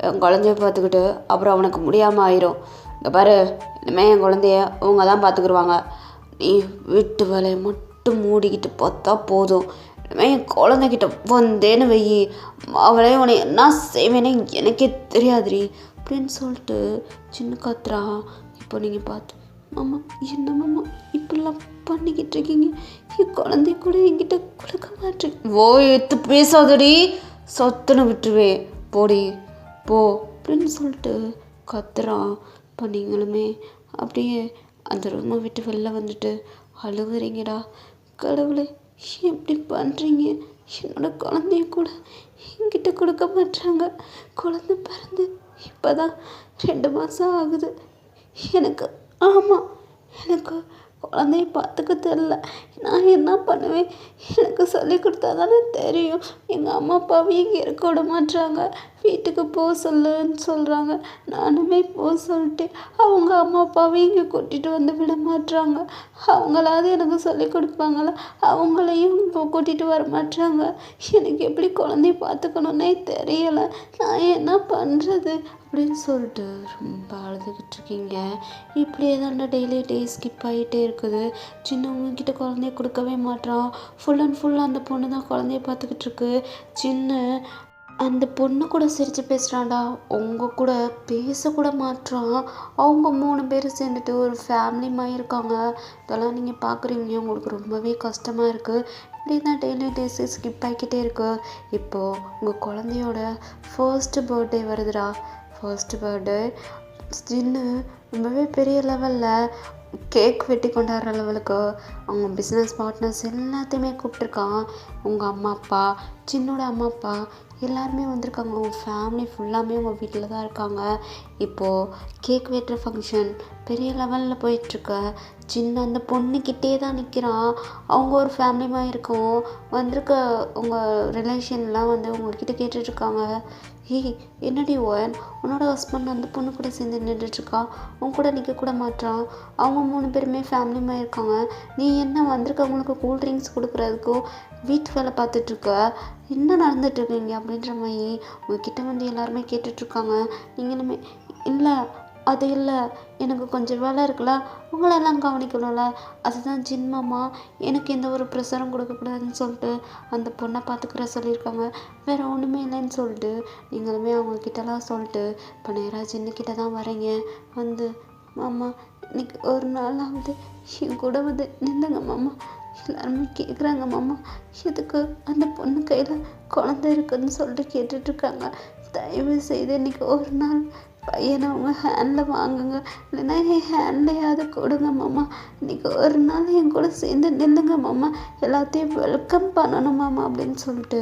என் குழந்தைய பார்த்துக்கிட்டு அப்புறம் அவனுக்கு முடியாமல் ஆயிரும். இங்கே பாரு, இனிமேல் என் குழந்தைய அவங்க தான் பார்த்துக்குருவாங்க. நீ வீட்டு வேலையை மட்டும் மூடிக்கிட்டு பார்த்தா போதும். இனிமேல் என் குழந்தைகிட்ட வந்தேன்னு வெயி, அவளே உன்னை என்ன செய்வேனே எனக்கே தெரியாதுரி அப்படின்னு சொல்லிட்டு சின்ன கத்துறா. இப்போ நீங்கள் பார்த்து, மாமா என்ன மாமா இப்படிலாம் பண்ணிக்கிட்டு இருக்கீங்க, என் குழந்தைய கூட என்கிட்ட கொடுக்க மாட்டேங்க. ஓ எடுத்து பேசாதடி, சொத்துன்னு விட்டுருவே, போடி போ அப்படின்னு சொல்லிட்டு கத்துறான். இப்போ நீங்களுமே அப்படியே அந்த ரூமை விட்டு வெளில வந்துட்டு அழுகுறீங்கடா. கடவுளே, எப்படி பண்ணுறீங்க, என்னோட குழந்தைய கூட என்கிட்ட கொடுக்க மாட்டாங்க. குழந்தை பிறந்து இப்போ தான் 2 மாதம் ஆகுது. எனக்கு குழந்தைய பார்த்துக்க தெரில. நான் என்ன பண்ணுவேன், எனக்கு சொல்லி கொடுத்தா தானே தெரியும். எங்கள் அம்மா அப்பாவும் இங்கே இருக்க விட மாட்டாங்க, வீட்டுக்கு போக சொல்லுன்னு சொல்கிறாங்க. நானுமே போக சொல்லிட்டு அவங்க அம்மா அப்பாவையும் இங்கே கூட்டிகிட்டு வந்து விட மாட்டாங்க. அவங்களாவது எனக்கு சொல்லி கொடுப்பாங்களா, அவங்களையும் இப்போ கூட்டிகிட்டு வர மாட்டாங்க. எனக்கு எப்படி குழந்தைய பார்த்துக்கணுன்னே தெரியலை. நான் என்ன பண்ணுறது அப்படின்னு சொல்லிட்டு ரொம்ப அழுதுகிட்டு இருக்கீங்க. இப்படியே தான் டே ஸ்கிப் ஆகிட்டே இருக்குது. சின்னவங்கக்கிட்ட குழந்தைய கொடுக்கவே மாட்டான். ஃபுல் அண்ட் ஃபுல் அந்த பொண்ணு தான் குழந்தைய பார்த்துக்கிட்டு இருக்கு. சின்ன அந்த பொண்ணு கூட சிரித்து பேசுகிறான்டா, உங்கள் கூட பேசக்கூட மாட்றான். அவங்க 3 பேர் சேர்ந்துட்டு ஒரு ஃபேமிலி மாதிரி இருக்காங்க. இதெல்லாம் நீங்கள் பார்க்குறீங்க, உங்களுக்கு ரொம்பவே கஷ்டமாக இருக்குது. இப்படி தான் டேஸ் ஸ்கிப் ஆகிக்கிட்டே இருக்குது. இப்போது உங்கள் குழந்தையோட ஃபர்ஸ்ட் பர்த்டே வருதுடா. ஃபர்ஸ்ட் பர்த்டே சின்ன ரொம்பவே பெரிய லெவலில் கேக் வெட்டி கொண்டாடுற லெவலுக்கு அவங்க பிஸ்னஸ் பார்ட்னர்ஸ் எல்லாத்தையுமே கூப்பிட்ருக்கான். உங்கள் அம்மா அப்பா, சின்னோட அம்மா அப்பா எல்லாருமே வந்திருக்காங்க. உங்கள் ஃபேமிலி ஃபுல்லாமே உங்கள் வீட்டில் தான் இருக்காங்க. இப்போது கேக் வெட்டுற ஃபங்க்ஷன் பெரிய லெவலில் போயிட்டுருக்கு. சின்ன அந்த பொண்ணுக்கிட்டே தான் நிற்கிறான். அவங்க ஒரு ஃபேமிலிமாக இருக்கும். வந்திருக்க உங்கள் ரிலேஷன்லாம் வந்து உங்கள்கிட்ட கேட்டுட்ருக்காங்க, ஏய் என்னடி உன்னோட ஹஸ்பண்ட் அந்த பொண்ணு கூட சேர்ந்து நின்றுட்டுருக்கா, உன் கூட நிற்க கூட மாட்டான். அவங்க 3 பேருமே ஃபேமிலியாக இருக்காங்க. நீ என்ன வந்திருக்கவங்களுக்கு கூல்ட்ரிங்க்ஸ் கொடுக்குறதுக்கோ வீட்டு வேலை பார்த்துட்ருக்க, என்ன நடந்துட்டுருக்கீங்க அப்படின்ற மாதிரி உங்ககிட்ட வந்து எல்லாருமே கேட்டுட்ருக்காங்க. நீங்களுமே இல்லை அது இல்லை, எனக்கு கொஞ்சம் வேலை இருக்குல்ல, உங்களெல்லாம் கவனிக்கணும்ல, அதுதான் ஜின்மாமா எனக்கு எந்த ஒரு ப்ரெஷரும் கொடுக்கக்கூடாதுன்னு சொல்லிட்டு அந்த பொண்ணை பார்த்துக்கிற சொல்லியிருக்காங்க. வேறு ஒன்றுமே இல்லைன்னு சொல்லிட்டு நீங்களுமே அவங்கக்கிட்டலாம் சொல்லிட்டு இப்போ நேராக ஜின்னுக்கிட்ட தான் வரீங்க. வந்து மாமா இன்னைக்கு ஒரு நாளாவது என் கூட வந்து நில்லுங்க மாமா, எல்லாருமே கேட்குறாங்க மாமா, எதுக்கு அந்த பொண்ணு கையில் குழந்தை இருக்குதுன்னு சொல்லிட்டு கேட்டுட்ருக்காங்க. தயவு செய்து இன்றைக்கி ஒரு நாள் பையனை அவங்க ஹேண்டில் வாங்குங்க, இல்லைன்னா என் ஹேண்ட்லையாவது கொடுங்க மாமா. இன்றைக்கி ஒரு நாள் என் கூட சேர்ந்து நில்லுங்க மாமா, எல்லாத்தையும் வெல்கம் பண்ணணும் மாமா அப்படின்னு சொல்லிட்டு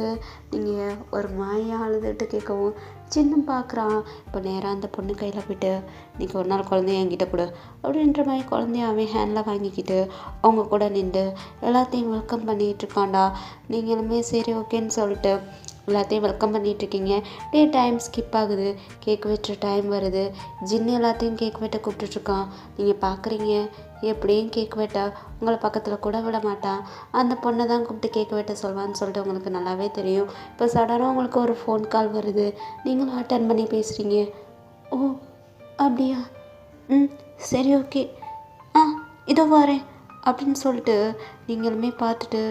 நீங்கள் ஒரு மாயா அழுதுட்டு கேட்கவும் சின்ன பார்க்குறான். இப்போ நேராக அந்த பொண்ணு கையில் போய்ட்டு இன்றைக்கி ஒரு நாள் குழந்தைய என்கிட்ட கொடு அப்படின்ற மாதிரி குழந்தைய அவன் ஹேண்டில் வாங்கிக்கிட்டு அவங்க கூட நின்று எல்லாத்தையும் வெல்கம் பண்ணிகிட்ருக்கான்டா. நீங்களுமே சரி ஓகேன்னு சொல்லிட்டு எல்லாத்தையும் வெல்கம் பண்ணிகிட்ருக்கீங்க. டைம் ஸ்கிப் ஆகுது, கேக் வெட்டுற டைம் வருது. ஜின்னு எல்லாத்தையும் கேக் வெட்ட கூப்பிட்டுட்ருக்கான். நீங்கள் பார்க்குறீங்க, எப்படியும் கேக் வெட்ட உங்களை பக்கத்தில் கூட விட மாட்டான். அந்த பொண்ணை தான் கூப்பிட்டு கேக் வெட்ட சொல்வான்னு சொல்லிட்டு உங்களுக்கு நல்லாவே தெரியும். இப்போ சடனாக உங்களுக்கு ஒரு ஃபோன் கால் வருது, நீங்களும் அட்டன் பண்ணி பேசுகிறீங்க. ஓ அப்படியா, சரி ஓகே, இதோ வரேன் அப்படின்னு சொல்லிட்டு நீங்களுமே பார்த்துட்டு,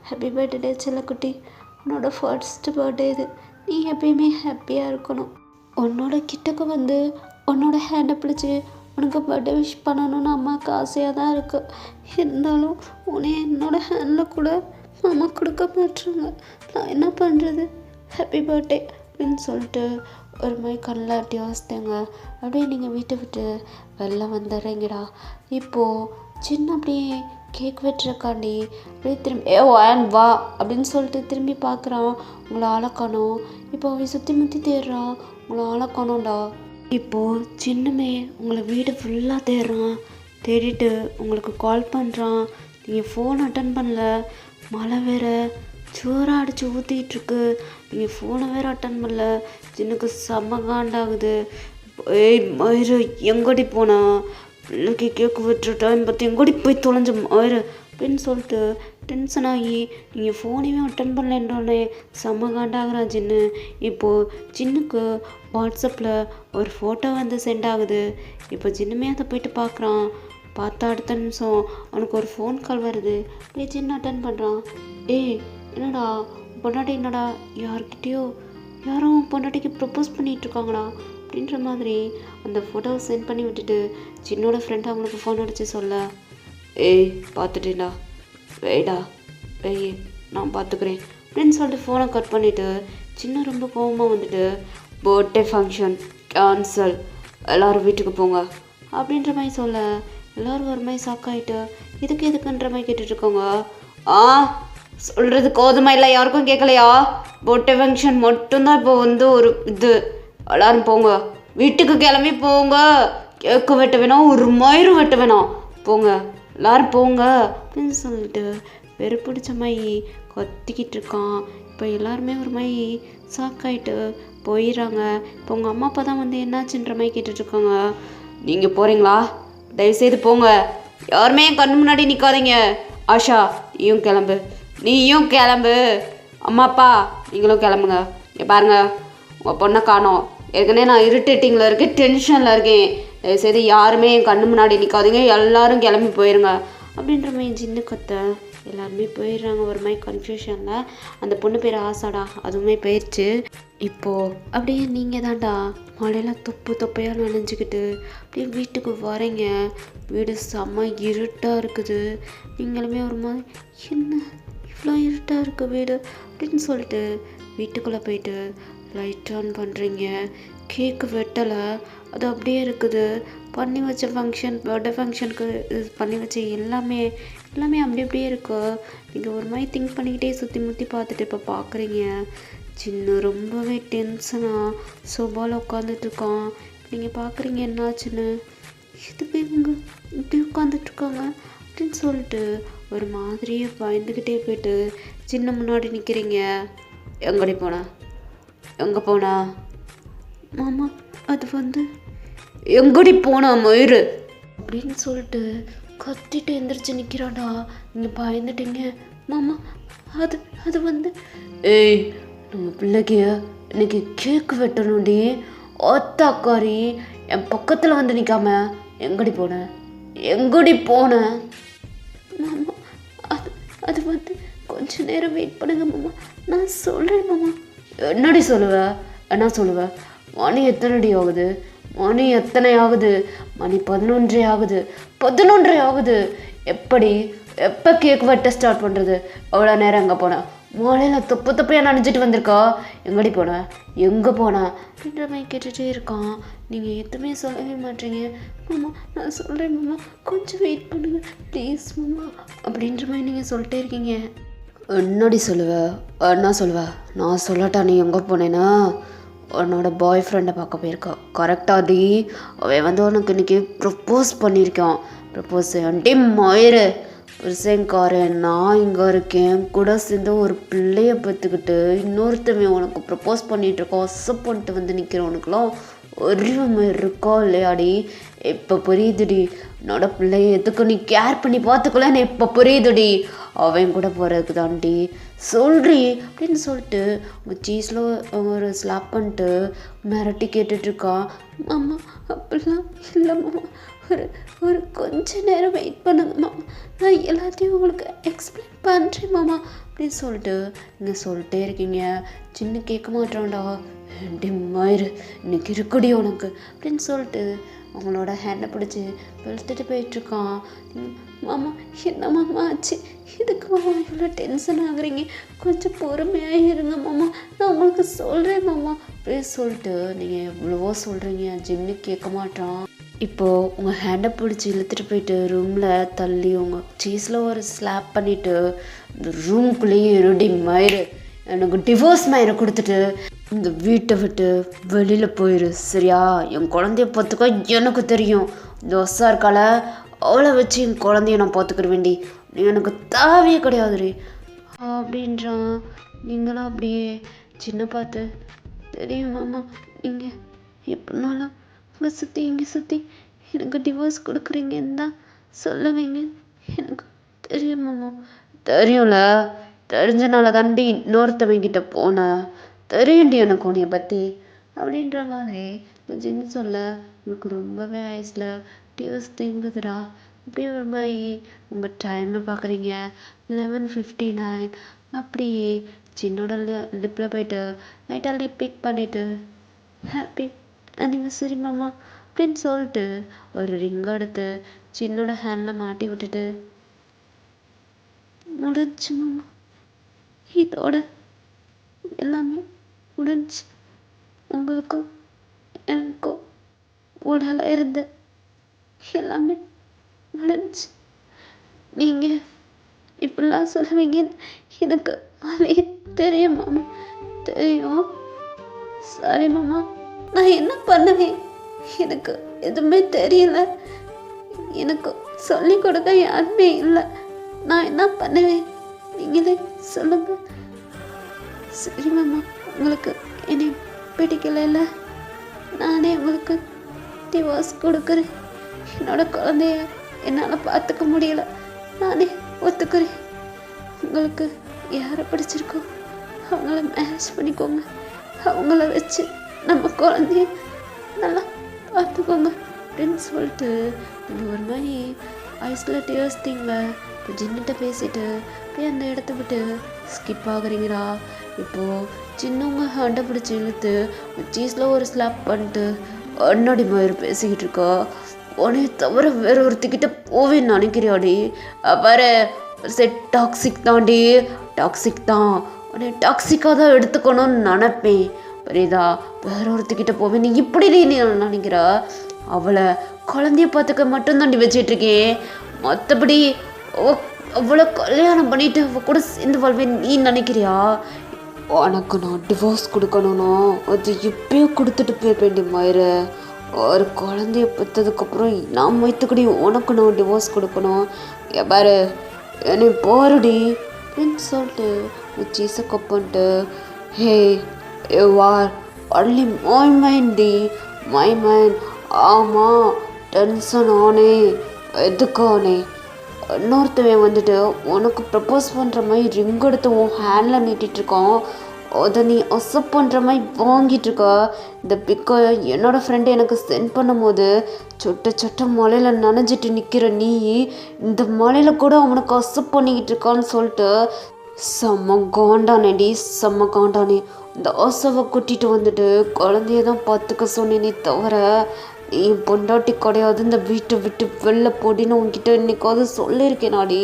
ஹாப்பி பர்த்டே செல்லக்குட்டி, உன்னோட ஃபர்ஸ்ட் பர்த்டே இது, நீ எப்பயுமே ஹாப்பியாக இருக்கணும். உன்னோட கிட்டக்கு வந்து உன்னோட ஹேண்டை பிடிச்சி உனக்கு பர்த்டே விஷ் பண்ணணும்னு அம்மாவுக்கு ஆசையாக தான் இருக்குது. இருந்தாலும் உன்னை என்னோட ஹேண்டில் கூட அம்மா கொடுக்க மாட்டுறாங்க. நான் என்ன பண்ணுறது? ஹாப்பி பர்த்டே அப்படின்னு சொல்லிட்டு ஒரு மாதிரி கண்ணில் அப்படி வாசித்தேங்க. அப்படியே நீங்கள் வீட்டை விட்டு வெளில வந்துடுறீங்கடா. இப்போது சின்ன அப்படியே கேக் வெட்டுறக்காண்டி அப்படியே திரும்பி வா அப்படின்னு சொல்லிட்டு திரும்பி பார்க்குறான். உங்களை ஆளை காணோம். இப்போ அவன் சுற்றி முற்றி தேடுறான். உங்களை ஆளை காணோம்டா. இப்போது சின்னமே உங்களை வீடு ஃபுல்லாக தேடுறான். தேடிட்டு உங்களுக்கு கால் பண்ணுறான். நீங்கள் ஃபோன் அட்டன் பண்ணல. மழை வேறு சோறாக அடித்து ஊற்றிட்டுருக்கு. நீங்கள் ஃபோனை வேறு அட்டன் பண்ணல. சின்னக்கு செம்ம காண்டாகுது. மயிறு எங்கடி போனா? பிள்ளைக்கு கேக்கு வெட்டுற டைம் பார்த்து எங்கடி போய் தொலைஞ்ச மயிறு அப்படின்னு சொல்லிட்டு டென்ஷன் ஆகி நீங்கள் ஃபோனையுமே அட்டன் பண்ணலன்றோடனே செம்ம காண்டாகிறான் சின்னு. இப்போது சின்னுக்கு வாட்ஸ்அப்பில் ஒரு ஃபோட்டோ வந்து சென்ட் ஆகுது. இப்போ சின்னமே அதை போயிட்டு பார்க்குறான். பார்த்தா அடுத்த நிமிஷம் அவனுக்கு ஒரு ஃபோன் கால் வருது. அப்படியே சின்ன அட்டன் பண்ணுறான். என்னடா பொண்டாட்டி என்னடா யார்கிட்டயோ யாரும் பொண்டாட்டிக்கு ப்ரப்போஸ் பண்ணிகிட்ருக்காங்கடா அப்படின்ற மாதிரி அந்த ஃபோட்டோவை சென்ட் பண்ணி விட்டுட்டு சின்னோட ஃப்ரெண்ட் அவங்களுக்கு ஃபோன் அடித்து சொல்ல, பார்த்துட்டேன்டா, வெய்டா வெய் நான் பார்த்துக்கிறேன் அப்படின்னு சொல்லிட்டு ஃபோனை கட் பண்ணிவிட்டு சின்ன ரொம்ப கோபமாக வந்துட்டு, பர்த்டே ஃபங்க்ஷன் கேன்சல், எல்லோரும் வீட்டுக்கு போங்க அப்படின்ற மாதிரி சொல்ல எல்லோரும் ஒரு மாதிரி ஷாக்காயிட்டு எதுக்குன்ற மாதிரி கேட்டுட்ருக்கோங்க. சொல்கிறது கோதுமை இல்லை, யாருக்கும் கேட்கலையா? பர்த்டே ஃபங்க்ஷன் மட்டும்தான் இப்போ வந்து ஒரு இது, எல்லோரும் போங்க, வீட்டுக்கு கிளம்பி போங்க, கேக்கு வெட்ட வேணாம், ஒரு மயிறு வெட்ட வேணாம், போங்க எல்லோரும் போங்க அப்படின்னு சொல்லிட்டு வெறுப்பிடிச்ச மாதிரி கத்திக்கிட்டு இருக்கான். இப்போ எல்லாருமே ஒரு மாதிரி ஷாக்காயிட்டு போயிடுறாங்க. இப்போ உங்கள் அம்மா அப்பா தான் வந்து என்னாச்சுன்ற மாதிரி கேட்டுட்ருக்காங்க. நீங்கள் போகிறீங்களா? தயவுசெய்து போங்க, யாருமே என் கண்ணு முன்னாடி நிற்காதீங்க. ஆஷா நீயும் கிளம்பு, அம்மா அப்பா நீங்களும் கிளம்புங்க. பாருங்க உங்கள் பொண்ணை காணோம். ஏற்கனவே நான் இரிட்டேட்டிங்கில் இருக்கேன், டென்ஷனில் இருக்கேன். தயவுசெய்து யாருமே என் கண்ணு முன்னாடி நிற்காதீங்க, எல்லோரும் கிளம்பி போயிருங்க அப்படின்ற மாதிரி சின்ன கத்த எல்லாருமே போயிடுறாங்க. ஒரு மாதிரி கன்ஃபியூஷனில். அந்த பொண்ணு பேர் ஆசாடா, அதுவுமே போயிடுச்சு. இப்போது அப்படியே நீங்கள் தான்டா மழையெல்லாம் தொப்பையாக நனைஞ்சிக்கிட்டு அப்படியே வீட்டுக்கு வரீங்க. வீடு செம்ம இருட்டாக இருக்குது. நீங்களுமே ஒரு மாதிரி என்ன இவ்வளோ இருட்டாக இருக்குது வீடு அப்படின்னு சொல்லிட்டு வீட்டுக்குள்ளே போயிட்டு லைட் ஆன் பண்ணுறீங்க. கேக்கு வெட்டலை, அது அப்படியே இருக்குது. பண்ணி வச்ச ஃபங்க்ஷன், பர்த்டே ஃபங்க்ஷனுக்கு பண்ணி வச்ச எல்லாமே அப்படியே இருக்கு. நீங்கள் ஒரு மாதிரி திங்க் பண்ணிக்கிட்டே சுற்றி முற்றி பார்த்துட்டு இப்போ பார்க்குறீங்க. சின்ன ரொம்பவே டென்ஷனாக சோபாவில் உட்காந்துட்ருக்கான். நீங்கள் பார்க்குறீங்க என்னாச்சுன்னு. இதுவே இவங்க இப்படி உட்காந்துட்ருக்காங்க அப்படின்னு சொல்லிட்டு ஒரு மாதிரியே பயந்துக்கிட்டே போயிட்டு சின்ன முன்னாடி நிற்கிறீங்க. எங்கடி எங்கே போனா மாமா? அது வந்து எங்கடி போனா மயிறு அப்படின்னு சொல்லிட்டு கத்திட்டு எந்திரிச்சு நிற்கிறாடா. நீங்கள் பயந்துட்டீங்க மாமா. அது வந்து நம்ம பிள்ளைக்கு இன்னைக்கு கேக்கு வெட்டணும்டி. ஒத்தாக்காரி என் பக்கத்தில் வந்து நிற்காம எங்கடி போன மாமா? அது வந்து கொஞ்ச நேரம் வெயிட் பண்ணுங்க மாமா, நான் சொல்கிறேன் மாமா. என்னடி என்ன சொல்லுவ? மணி எத்தனை ஆகுது? மணி 11 ஆகுது. எப்போ கேக் வெட்ட ஸ்டார்ட் பண்ணுறது? எவ்வளோ நேரம் எங்கே போனேன்? மழையில் தொப்பையாக நினச்சிட்டு வந்திருக்கா. எங்கடி எங்கே போனா அப்படின்ற மாதிரி கேட்டுகிட்டே இருக்கான். நீங்கள் எதுவுமே சொல்லவே மாட்டீங்க. மாமா நான் சொல்கிறேன் மாமா, கொஞ்சம் வெயிட் பண்ணுங்க ப்ளீஸ் மாமா அப்படின்ற மாதிரி நீங்கள் சொல்லிட்டே இருக்கீங்க. என்னடி என்ன சொல்லுவ? நான் சொல்லட்டா நீ எங்கே போனேன்னா உன்னோட பாய் ஃப்ரெண்டை பார்க்க போயிருக்கா. கரெக்டாக அவன் வந்து உனக்கு இன்றைக்கி ப்ரப்போஸ் பண்ணியிருக்கான். ப்ரப்போஸ் ஆண்டி மயிறு புருஷன்காரன், நான் இங்கே இருக்கேன் கூட சேர்ந்து ஒரு பிள்ளைய பெற்றுக்கிட்டு இன்னொருத்தவன் உனக்கு ப்ரப்போஸ் பண்ணிகிட்ருக்கோம். அசப் பண்ணிட்டு வந்து நிற்கிறவனுக்குலாம் உரிமை இருக்கா இல்லையாடி? இப்போ புரியுதுடி. என்னோட பிள்ளைய எதுக்கு நீ கேர் பண்ணி பார்த்துக்கலன்னு இப்போ புரியுதுடி. அவன் கூட போகிறதுக்கு தாண்டி சொல்றி அப்படின்னு சொல்லிட்டு உங்கள் சீஸில் ஒரு ஸ்லாப் பண்ணிட்டு மிரட்டி கேட்டுட்ருக்கான். மாமா அப்படிலாம் இல்லை மாமா, ஒரு கொஞ்ச நேரம் வெயிட் பண்ணுங்க மாமா, நான் எல்லாத்தையும் உங்களுக்கு எக்ஸ்பிளைன் பண்ணுறேன் மாமா அப்படின்னு சொல்லிட்டு நீங்கள் சொல்லிட்டே இருக்கீங்க. சின்ன கேட்க மாட்டான்டா. டிம்மாயிரு இன்னைக்கு இருக்குடி உனக்கு அப்படின்னு சொல்லிட்டு அவங்களோட ஹேண்டை பிடிச்சி வெளுத்துட்டு போயிட்டுருக்கான். மாமா என்ன மாமா ஆச்சு? இதுக்கு மாமா இவ்வளோ டென்ஷன் ஆகுறீங்க? கொஞ்சம் பொறுமையாக இருங்க மாமா, நான் உங்களுக்கு சொல்கிறேன் மாமா அப்படியே சொல்லிட்டு நீங்கள் எவ்வளவோ சொல்கிறீங்க. ஜிம்னு கேட்க மாட்டான். இப்போது உங்கள் ஹேண்டை பிடிச்சி இழுத்துட்டு போயிட்டு ரூமில் தள்ளி உங்கள் சீஸில் ஒரு ஸ்லாப் பண்ணிவிட்டு இந்த ரூம்குள்ளேயே இருடி மயிறு எனக்கு டிவோர்ஸ் மயிரை கொடுத்துட்டு இந்த வீட்டை விட்டு வெளியில் போயிரு சரியா? என் குழந்தைய பார்த்துக்க எனக்கு தெரியும். இந்த ஒசா இருக்கால அவளை வச்சு என் குழந்தைய நான் பார்த்துக்கிற வேண்டி நீ எனக்கு தேவையே கிடையாதுரி அப்படின்றான். நீங்களும் அப்படியே சின்ன பார்த்து தெரியும் மாமா, நீங்கள் எப்படினாலும் உங்களை சுற்றி இங்கே சுற்றி எனக்கு டிவோர்ஸ் கொடுக்குறீங்கன்னு தான் சொல்லுவீங்க எனக்கு தெரியும் மாமா. தெரியும்ல, தெரிஞ்சனால தாண்டி இன்னொருத்தவங்கிட்ட போனேன். தெரியும்டி எனக்கு உன்னைய பற்றி அப்படின்ற மாதிரி ஜின்னு சொல்ல எனக்கு ரொம்பவே வயசில் டிவோர்ஸ் திங்குதுடா. அப்படியே ஒரு மாதிரி உங்கள் டைமை பார்க்குறீங்க 11:59. அப்படியே சின்னோட லிப்பில் போயிட்டு லைட்டாக லிப் பிக் பண்ணிவிட்டு ஹாப்பி அனிவர்சரி மாமா அப்படின்னு சொல்லிட்டு ஒரு ரிங் எடுத்து சின்னோட ஹேண்டில் மாட்டி விட்டுட்டு முடிஞ்சு மாமா, இதோட எல்லாமே முடிஞ்சு. உங்களுக்கும் எனக்கும் உடல இருந்த எல்லாமே முடிஞ்சு. நீங்கள் இப்படிலாம் சொல்லுவீங்கன்னு எனக்கு நிறைய தெரியும் மாமா, தெரியும். சாரி மாமா, நான் என்ன பண்ணுவேன்? எனக்கு எதுவுமே தெரியல. எனக்கு சொல்லி கொடுக்க யாருமே இல்லை. நான் என்ன பண்ணுவேன் நீங்களே சொல்லுங்க. சரி மாமா, உங்களுக்கு என்னை பிடிக்கல, நானே உங்களுக்கு டிவோர்ஸ் கொடுக்குறேன். என்னோட குழந்தைய என்னால் பார்த்துக்க முடியல, நானே ஒத்துக்கிறேன். உங்களுக்கு யாரை பிடிச்சிருக்கோ அவங்கள மேரேஜ் பண்ணிக்கோங்க. அவங்கள வச்சு நம்ம குழந்தைய நல்லா பார்த்துக்கோங்க அப்படின்னு சொல்லிட்டு நீங்கள் ஒரு மாதிரி ஐஸில் டியர்ஸ் தீங்க. இப்போ ஜின்னிட்ட பேசிட்டு போய் அந்த இடத்த விட்டு ஸ்கிப் ஆகுறீங்களா? இப்போது சின்னவங்க ஹண்டை பிடிச்சி இழுத்து சீஸில் ஒரு ஸ்லாப் பண்ணிட்டு அண்ணாடி மயிறு பேசிக்கிட்டு இருக்கா. உன்னைய தவிர வேற ஒருத்திக்கிட்ட போவேன்னு நினைக்கிறியாடி? பாரு செட் டாக்ஸிக் தாண்டி, டாக்ஸிக் தான். உன்னை டாக்ஸிக்காக தான் எடுத்துக்கணும்னு நினைப்பேன் புரியுதா? வேற ஒருத்திக்கிட்ட போவேன் நீ இப்படி நீ நினைக்கிறா? அவளை குழந்தைய பார்த்துக்க மட்டும் தாண்டி வச்சிட்ருக்கேன். மற்றபடி அவ்வளோ கல்யாணம் பண்ணிட்டு அவ கூட சேர்ந்து வாழ்வேன் நீ நினைக்கிறியா? உனக்கு நான் டிவோர்ஸ் கொடுக்கணும்னா அது எப்பயும் கொடுத்துட்டு போயிருப்பேன்டி மயிறு. ஒரு குழந்தைய பெற்றதுக்கப்புறம் நான் வைத்துக்கடி உனக்கு நான் டிவோர்ஸ் கொடுக்கணும். பாரு என்னை போருடி அப்படின்னு சொல்லிட்டு சீஸை கப்பிட்டு hey you are only my mind டி, மை மைண்ட். ஆமாம் டென்ஷன் ஆனே எதுக்கானே? இன்னொருத்தவன் வந்துட்டு உனக்கு ப்ரப்போஸ் பண்ணுற மாதிரி ரிங் எடுத்து உன் ஹேண்டில் நீட்டிகிட்ருக்கான். அதை நீ அக்செப்ட் பண்ணுற மாதிரி வாங்கிட்டுருக்க. இந்த பிக்கை என்னோடய ஃப்ரெண்டு எனக்கு சென்ட் பண்ணும்போது சொட்ட சொட்ட மலையில் நனைஞ்சிட்டு நிற்கிற நீ இந்த மலையில் கூட அவனுக்கு அக்செப்ட் பண்ணிக்கிட்டு இருக்கான்னு சொல்லிட்டு செம்ம காண்டானேடி, செம்ம காண்டானே. இந்த ஆசைவை கூட்டிகிட்டு வந்துட்டு குழந்தைய தான் பார்த்துக்க சொன்னேனே தவிர நீ பொண்டாட்டி கிடையாது, இந்த வீட்டை விட்டு வெளில போடின்னு உன்கிட்ட இன்னைக்காவது சொல்லியிருக்கேனாடி,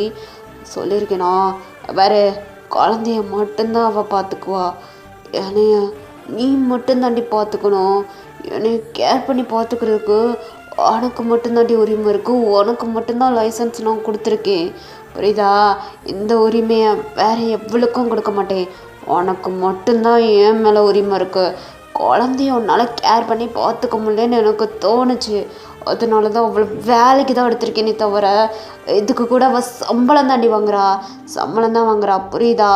சொல்லியிருக்கேனா? வேறு குழந்தைய மட்டும்தான் அவள் பார்த்துக்குவா. என்னைய நீ மட்டும்தாண்டி பார்த்துக்கணும். என்னைய கேர் பண்ணி பார்த்துக்கிறதுக்கு உனக்கு மட்டும்தாண்டி உரிமை இருக்குது. உனக்கு மட்டும்தான் லைசன்ஸ் நான் கொடுத்துருக்கேன் புரியுதா? இந்த உரிமையை வேறு எவ்வளோக்கும் கொடுக்க மாட்டேன். உனக்கு மட்டும்தான் என் மேலே உரிமை இருக்குது. குழந்தைய உன்னால் கேர் பண்ணி பார்த்துக்க முடியலன்னு எனக்கு தோணுச்சு. அதனால தான் அவ்வளோ வேலைக்கு தான் எடுத்திருக்கேனே தவிர இதுக்கு கூட அவள் சம்பளம் தாண்டி வாங்குறா, சம்பளம் தான் வாங்குறா புரியுதா?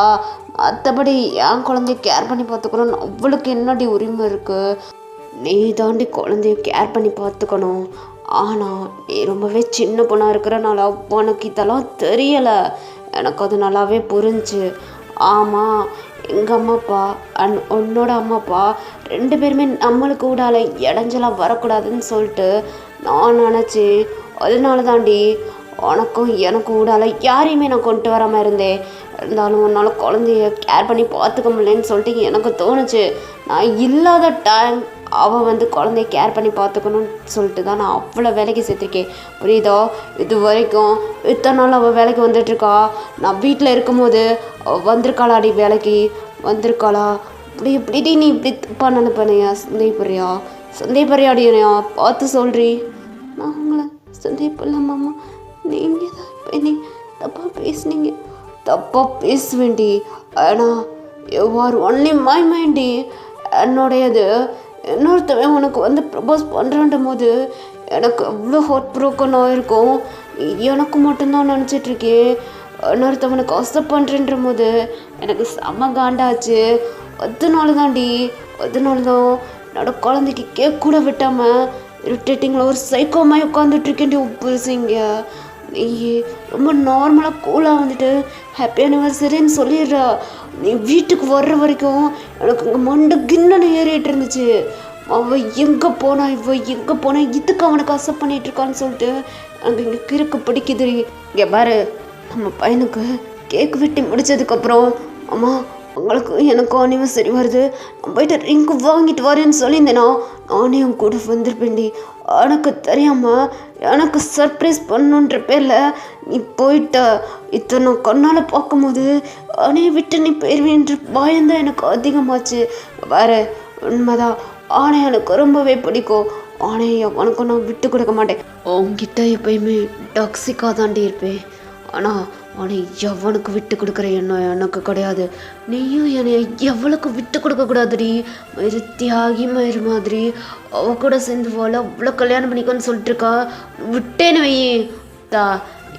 மற்றபடி என் குழந்தைய கேர் பண்ணி பார்த்துக்கணும்னு அவளுக்கு என்னடி உரிமை இருக்குது? நீ தாண்டி குழந்தைய கேர் பண்ணி பார்த்துக்கணும். ஆனால் நீ ரொம்பவே சின்ன பொண்ணாக இருக்கிறனால உனக்கு இதெல்லாம் தெரியலை. எனக்கு அது நல்லாவே புரிஞ்சு. ஆமாம் எங்கள் அம்மா அப்பா உன்னோட அம்மா அப்பா 2 பேருமே நம்மளுக்கு ஊடால இடைஞ்சலாம் வரக்கூடாதுன்னு சொல்லிட்டு நான் நினச்சேன். அதனால தாண்டி உனக்கும் எனக்கும் ஊடால யாரையுமே நான் கொண்டு வராமல் இருந்தேன். இருந்தாலும் உன்னால் குழந்தைய கேர் பண்ணி பார்த்துக்க முடியலன்னு சொல்லிட்டு எனக்கு தோணுச்சு. நான் இல்லாத டைம் அவள் வந்து குழந்தைய கேர் பண்ணி பார்த்துக்கணும்னு சொல்லிட்டு தான் நான் அவ்வளோ வேலைக்கு சேர்த்துருக்கேன். புரியுதா? இது வரைக்கும் இத்தனை நாள் அவள் வேலைக்கு வந்துட்டுருக்கா. நான் வீட்டில் இருக்கும்போது வந்திருக்காளாடி வேலைக்கு வந்திருக்காளா? இப்படி நீ இப்படி தப்பாக நினைப்பனையா? சந்தேகப்பறியாடியா? பார்த்து சொல்கிறீ. நான் உங்களை சந்தேகப்படலாமாம்மா? நீங்கள் தான் இப்போ என்னை தப்பாக பேசுனீங்க. தப்பாக பேசுவேண்டி. ஆனால் யூ ஆர் ஒன்லி மை மைண்டி. என்னுடையது. இன்னொருத்தவன் உனக்கு வந்து ப்ரப்போஸ் பண்ணுறான்டும் போது எனக்கு எவ்வளோ ஹார்ட் ப்ரோக்கன் ஆகிருக்கும். எனக்கு மட்டும்தான் நினச்சிட்ருக்கேன். இன்னொருத்தவனுக்கு அக்செப்ட் பண்ணுறேன்ற போது எனக்கு செம்ம காண்டாச்சு. அதனால தான் என்னோட குழந்தைக்கு கேக் கூட விட்டாமல் இரிட்டேட்டிங்கில் ஒரு சைக்கோமாய் உட்காந்துட்ருக்கேன்டி புரிசிங்க. நீ ரொம்ப நார்மலாக கூலாக வந்துட்டு ஹாப்பி ஆனிவர்சரின்னு சொல்லிடுறா. நீ வீட்டுக்கு வர்ற வரைக்கும் எனக்கு இங்கே மண்டு கிண்ணனை ஏறிட்டு இருந்துச்சு. அவள் எங்கே போனா இதுக்கு அவனுக்கு அக்செப்ட் பண்ணிகிட்டு இருக்கான்னு சொல்லிட்டு எனக்கு இங்கே கிறுக்கு பிடிக்குது. இங்கே பாரு, நம்ம பையனுக்கு கேக் வெட்டி முடித்ததுக்கப்புறம் அம்மா உங்களுக்கு எனக்கும் அனிவர்சரி வருது, நான் போயிட்டு ரிங்கு வாங்கிட்டு வரேன்னு சொல்லியிருந்தேனா நானே உன் கூட வந்திருப்பேன்டி. எனக்கு தெரியாமல் எனக்கு சர்ப்ரைஸ் பண்ணுன்ற பேரில் நீ போயிட்ட. இத்தனை கண்ணால் பார்க்கும்போது அனே விட்டு நீ போயிடுவேன்ற பயம்தான் எனக்கு அதிகமாச்சு. வேறு உண்மைதான், ஆனே எனக்கு ரொம்பவே பிடிக்கும். ஆனே அவனுக்கும் நான் விட்டு கொடுக்க மாட்டேன். உங்ககிட்ட எப்பயுமே டாக்ஸிக்காக தாண்டி இருப்பேன். ஆனால் எவனுக்கு விட்டு கொடுக்குற எண்ணம் எனக்கு கிடையாது. நீயும் என்னை எவ்வளோக்கு விட்டு கொடுக்கக்கூடாதுடி. மயிறு தியாகி மயிறு மாதிரி அவ கூட சேர்ந்து போல அவ்வளோ கல்யாணம் பண்ணிக்கோன்னு சொல்லிட்டுருக்கா. விட்டேன்னு வையே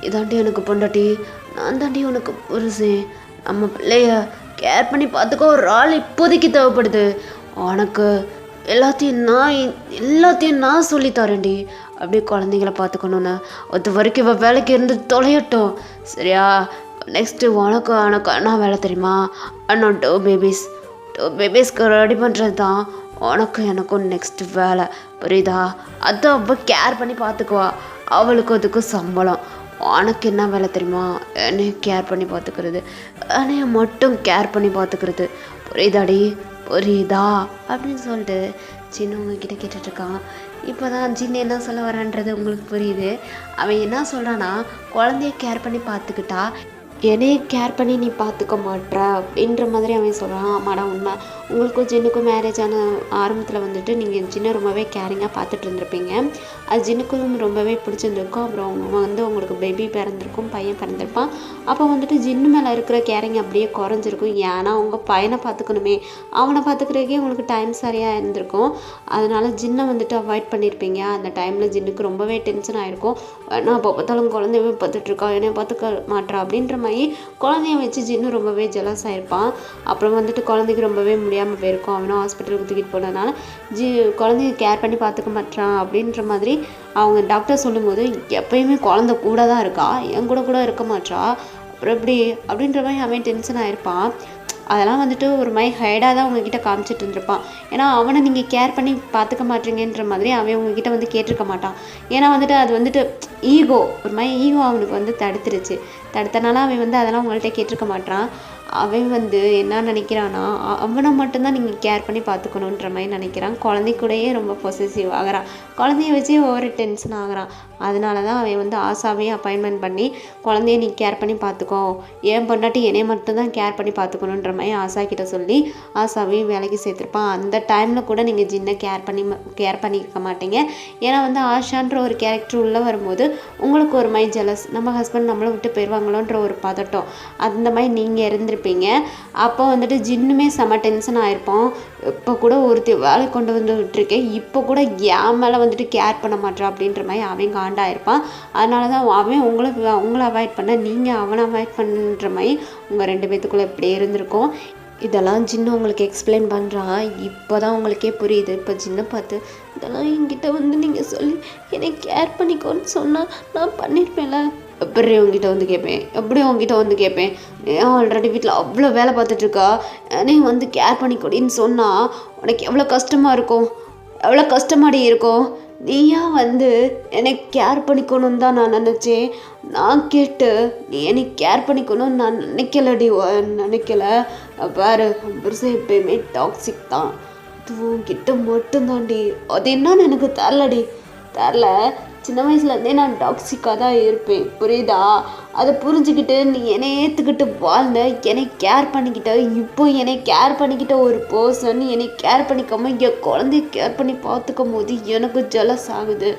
இதாண்டி எனக்கு பொண்டாட்டி. நான் தாண்டி உனக்கு புருஷன். நம்ம பிள்ளைய கேர் பண்ணி பார்த்துக்கோ ஒரு ஆள் இப்போதைக்கு தேவைப்படுது. உனக்கு எல்லாத்தையும் நான் சொல்லித்தரேன்டி. அப்படியே குழந்தைங்கள பார்த்துக்கணுன்னு அது வரைக்கும் இவள் வேலைக்கு இருந்து தொலையட்டும், சரியா? நெக்ஸ்ட்டு உனக்கு நான் வேலை தெரியுமா? அண்ணா டூ பேபிஸ்க்கு ரெடி பண்ணுறது தான் உனக்கு எனக்கும் நெக்ஸ்ட்டு வேலை, புரியுதா? அதை அவள் கேர் பண்ணி பார்த்துக்குவா. அவளுக்கு அதுக்கும் சம்பளம். உனக்கு என்ன வேலை தெரியுமா? என்னைய கேர் பண்ணி பார்த்துக்கிறது, என்னைய மட்டும் கேர் பண்ணி பார்த்துக்கிறது, புரியுதா அப்படின்னு சொல்லிட்டு சின்னவங்க கிட்ட கேட்டுட்ருக்கான். இப்போ தான் சின்ன என்ன சொல்ல வரான்றது உங்களுக்கு புரியுது. அவன் என்ன சொல்கிறான்னா, குழந்தைய கேர் பண்ணி பார்த்துக்கிட்டா என்னைய கேர் பண்ணி நீ பார்த்துக்க மாட்ற அப்படின்ற மாதிரி அவன் சொல்கிறான். ஆமாடா உண்மை. உங்களுக்கும் ஜின்னுக்கும் மேரேஜ் ஆன ஆரம்பத்தில் வந்துட்டு நீங்கள் ஜின்னை ரொம்பவே கேரிங்காக பார்த்துட்டு இருந்திருப்பீங்க. அது ஜின்னுக்கும் ரொம்பவே பிடிச்சிருந்துருக்கும். அப்புறம் அவங்க வந்து உங்களுக்கு பேபி பிறந்திருக்கும், பையன் பிறந்திருப்பான். அப்போ வந்துட்டு ஜின்னு மேலே இருக்கிற கேரிங் அப்படியே குறைஞ்சிருக்கும். ஏன்னா உங்கள் பையனை பார்த்துக்கணுமே, அவனை பார்த்துக்கிறதுக்கே உங்களுக்கு டைம் சரியாக இருந்திருக்கும். அதனால் ஜின்னை வந்துட்டு அவாய்ட் பண்ணியிருப்பீங்க. அந்த டைமில் ஜின்னுக்கு ரொம்பவே டென்ஷன் ஆகிருக்கும். நான் அப்போ பார்த்தாலும் குழந்தையவே பார்த்துட்ருக்கா, என்னை பார்த்துக்க மாட்டா அப்படின்ற மாதிரி குழந்தைய வச்சு ஜின்னு ரொம்பவே ஜெலஸ் ஆகிருப்பான். அப்புறம் வந்துட்டு குழந்தைக்கு ரொம்பவே முடியாமல் போயிருக்கும். அவனும் ஹாஸ்பிட்டலுக்கு தூக்கிட்டு போனதுனால குழந்தைய கேர் பண்ணி பார்த்துக்க மாட்டான் அப்படின்ற மாதிரி அவங்க டாக்டர் சொல்லும்போது எப்பயுமே குழந்தை கூட தான் இருக்கா, என் கூட இருக்க மாட்டா, அப்புறம் எப்படி அப்படின்ற மாதிரி அவன் டென்ஷன் ஆகிருப்பான். அதெல்லாம் வந்துட்டு ஒரு மாதிரி ஹைடாக தான் உங்ககிட்ட காமிச்சிட்டு இருந்திருப்பான். ஏன்னா அவனை நீங்கள் கேர் பண்ணி பார்த்துக்க மாட்டீங்கன்ற மாதிரி அவன் உங்ககிட்ட வந்து கேட்டிருக்க மாட்டான். ஏன்னா வந்துட்டு அது வந்துட்டு ஒரு மாதிரி ஈகோ அவனுக்கு வந்து தடுத்தனால அவன் வந்து அதெல்லாம் உங்கள்கிட்ட கேட்டிருக்க மாட்டான். அவன் வந்து என்ன நினைக்கிறான்னா, அவனை மட்டும்தான் நீங்கள் கேர் பண்ணி பார்த்துக்கணுன்ற மாதிரி நினைக்கிறான். குழந்தை கூடயே ரொம்ப பொசசிவ் ஆகிறான். குழந்தைய வச்சு ஒவ்வொரு டென்ஷன் ஆகிறான். அதனால தான் அவன் வந்து ஆசாவையும் அப்பாயின்மெண்ட் பண்ணி குழந்தைய நீ கேர் பண்ணி பார்த்துக்கோ, ஏன் பொண்டாட்டி என்னைய மட்டும்தான் கேர் பண்ணி பார்த்துக்கணுன்ற மாதிரி ஆசா கிட்ட சொல்லி ஆசாவையும் வேலைக்கு சேர்த்துருப்பான். அந்த டைமில் கூட நீங்கள் ஜின்னை கேர் பண்ணிக்க மாட்டீங்க. ஏன்னா வந்து ஆஷான்ற ஒரு கேரக்டர் உள்ளே வரும்போது உங்களுக்கு ஒரு மாதிரி ஜெலஸ், நம்ம ஹஸ்பண்ட் நம்மளை விட்டு போயிடுவாங்களோன்ற ஒரு பதட்டம், அந்த மாதிரி நீங்கள் இருந்திருப்பீங்க. அப்போ வந்துட்டு ஜின்னுமே செம டென்ஷன் ஆகிருப்போம். இப்போ கூட ஒருத்தி வேலை கொண்டு வந்து விட்டுருக்கேன், இப்போ கூட என் மேலே வந்துட்டு கேர் பண்ண மாட்டேன் அப்படின்ற மாதிரி அவன் காண்டாயிருப்பான். அதனால தான் அவன் உங்களை அவாய்ட் பண்ண, நீங்கள் அவனை அவாய்ட் பண்ணுற மாதிரி உங்கள் 2 பேத்துக்குள்ளே இப்படியே இருந்திருக்கும். இதெல்லாம் ஜின்னு உங்களுக்கு எக்ஸ்பிளைன் பண்ணுறான். இப்போ தான் உங்களுக்கே புரியுது. இப்போ ஜின்னை பார்த்து இதெல்லாம் என்கிட்ட வந்து நீங்கள் சொல்லி என்னை கேர் பண்ணிக்கோன்னு சொன்னால் நான் பண்ணியிருப்பேன்ல, எப்படி உங்ககிட்ட வந்து கேட்பேன் ஏன் ஆல்ரெடி வீட்டில் அவ்வளோ வேலை பார்த்துட்ருக்கா, என்னை வந்து கேர் பண்ணிக்கொடின்னு சொன்னால் உனக்கு எவ்வளோ கஷ்டமாக இருக்கும், எவ்வளோ கஷ்டமாடி இருக்கும். நீயா வந்து என்னை கேர் பண்ணிக்கணும்னு தான் நான் நினச்சேன். நான் கேட்டு நீ என்னை கேர் பண்ணிக்கணும்னு நான் நினைக்கல. பாரு பெருசாக எப்பயுமே டாக்ஸிக் தான். அதுவும் கிட்ட மட்டும்தான்டி. அது என்னன்னு எனக்கு தெரில. சின்ன வயசுலேருந்தே நான் டாக்ஸிக்காக தான் இருப்பேன், புரியுதா? அதை புரிஞ்சுக்கிட்டு நீ என்னை ஏற்றுக்கிட்டு வாழ்ந்த, என்னை கேர் பண்ணிக்கிட்ட. இப்போ என்னை கேர் பண்ணிக்கிட்ட ஒரு பர்சன் என்னை கேர் பண்ணிக்காம என் குழந்தைய கேர் பண்ணி பார்த்துக்கும் போது எனக்கு ஜெலஸ் ஆகுது.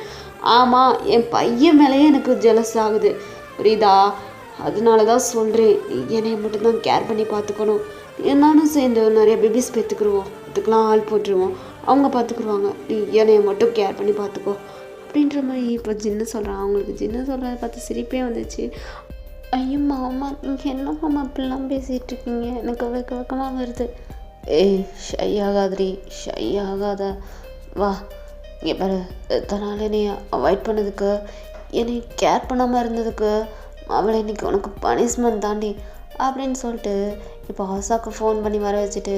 ஆமாம், என் பையன் மேலேயே எனக்கு ஜெலஸ் ஆகுது, புரியுதா? அதனால தான் சொல்கிறேன், நீ என்னை மட்டும்தான் கேர் பண்ணி பார்த்துக்கணும். என்னாலும் சேர்ந்து நிறைய பேபிஸ் பெற்றுக்குருவோம், அதுக்கெலாம் ஆள் போட்டுருவோம், அவங்க பார்த்துக்குருவாங்க. நீ என்னையை மட்டும் கேர் பண்ணி பார்த்துக்கோ அப்படின்ற மாதிரி இப்போ ஜின்னு சொல்கிறான். அவங்களுக்கு ஜின்னு சொல்கிறத பார்த்து சிரிப்பே வந்துச்சு. ஐயோ மாமா, நீங்கள் என்ன மாமா அப்படிலாம் பேசிகிட்டு இருக்கீங்க? எனக்கு வெக்கமாக வருது. ஏய், ஷை ஆகாதடி, ஷை ஆகாத. வா இங்கே பாரு, இத்தனால என்னை அவாய்ட் பண்ணதுக்கு, என்னை கேர் பண்ணாமல் இருந்ததுக்கு அவளை இன்னைக்கு உனக்கு பனிஷ்மெண்ட் தாண்டி அப்படின்னு சொல்லிட்டு இப்போ ஹாசாவுக்கு ஃபோன் பண்ணி வர வச்சுட்டு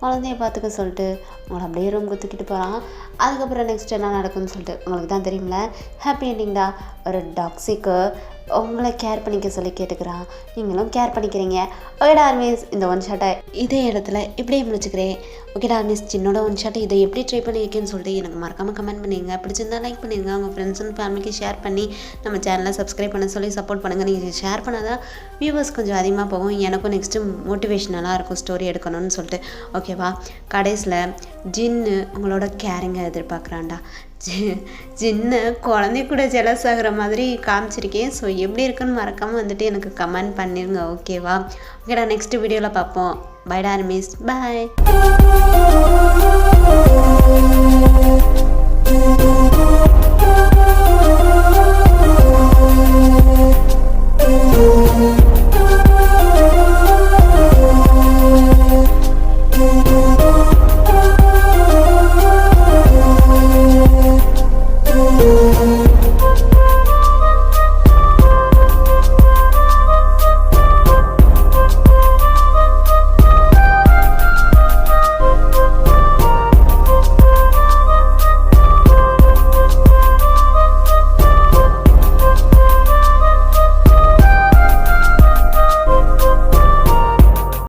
குழந்தைய பார்த்துக்க சொல்லிட்டு அவங்கள அப்படியே ரூமுக்கு தூக்கிட்டு போகிறான். அதுக்கப்புறம் நெக்ஸ்ட் என்ன நடக்கும்னு சொல்லிட்டு உங்களுக்கு தான் தெரியும்ல. ஹாப்பி எண்டிங்டா. ஒரு டாக்ஸிக்கு உங்களை கேர் பண்ணிக்க சொல்லி கேட்டுக்கிறான். நீங்களும் கேர் பண்ணிக்கிறீங்க. ஓகேடா ஆர்மிஸ், இந்த ஒன் ஷாட்டை இதே இடத்துல இப்படியே முடிச்சுக்கிறேன். ஓகேடா ஆர்மிஸ், சின்னோட ஒன் ஷாட்டை இதை எப்படி ட்ரை பண்ணியிருக்கேன்னு சொல்லிட்டு எனக்கு மறக்காமல் கமெண்ட் பண்ணிடுங்க. பிடிச்சிருந்தா லைக் பண்ணிடுங்க. உங்கள் ஃப்ரெண்ட்ஸ் அண்ட் ஃபேமிலிக்கு ஷேர் பண்ணி நம்ம சேனலை சப்ஸ்கிரைப் பண்ண சொல்லி சப்போர்ட் பண்ணுங்கள். நீங்கள் ஷேர் பண்ணாதான் வியூவர்ஸ் கொஞ்சம் அதிகமாக போகும். எனக்கும் நெக்ஸ்ட்டு மோட்டிவேஷனலாக இருக்கும் ஸ்டோரி எடுக்கணும்னு சொல்லிட்டு. ஓகேவா? கடைசியில் ஜின்னு உங்களோட கேரிங்கை எதிர்பார்க்குறான்டா. ஜின்னு குழந்தை கூட ஜெலஸ் ஆகிற மாதிரி காமிச்சிருக்கேன். ஸோ எப்படி இருக்குன்னு மறக்காமல் வந்துட்டு எனக்கு கமெண்ட் பண்ணிடுங்க. ஓகேவா? ஓகேடா, நெக்ஸ்ட் வீடியோவில் பார்ப்போம். பைடா ஆர்மிஸ், பாய்.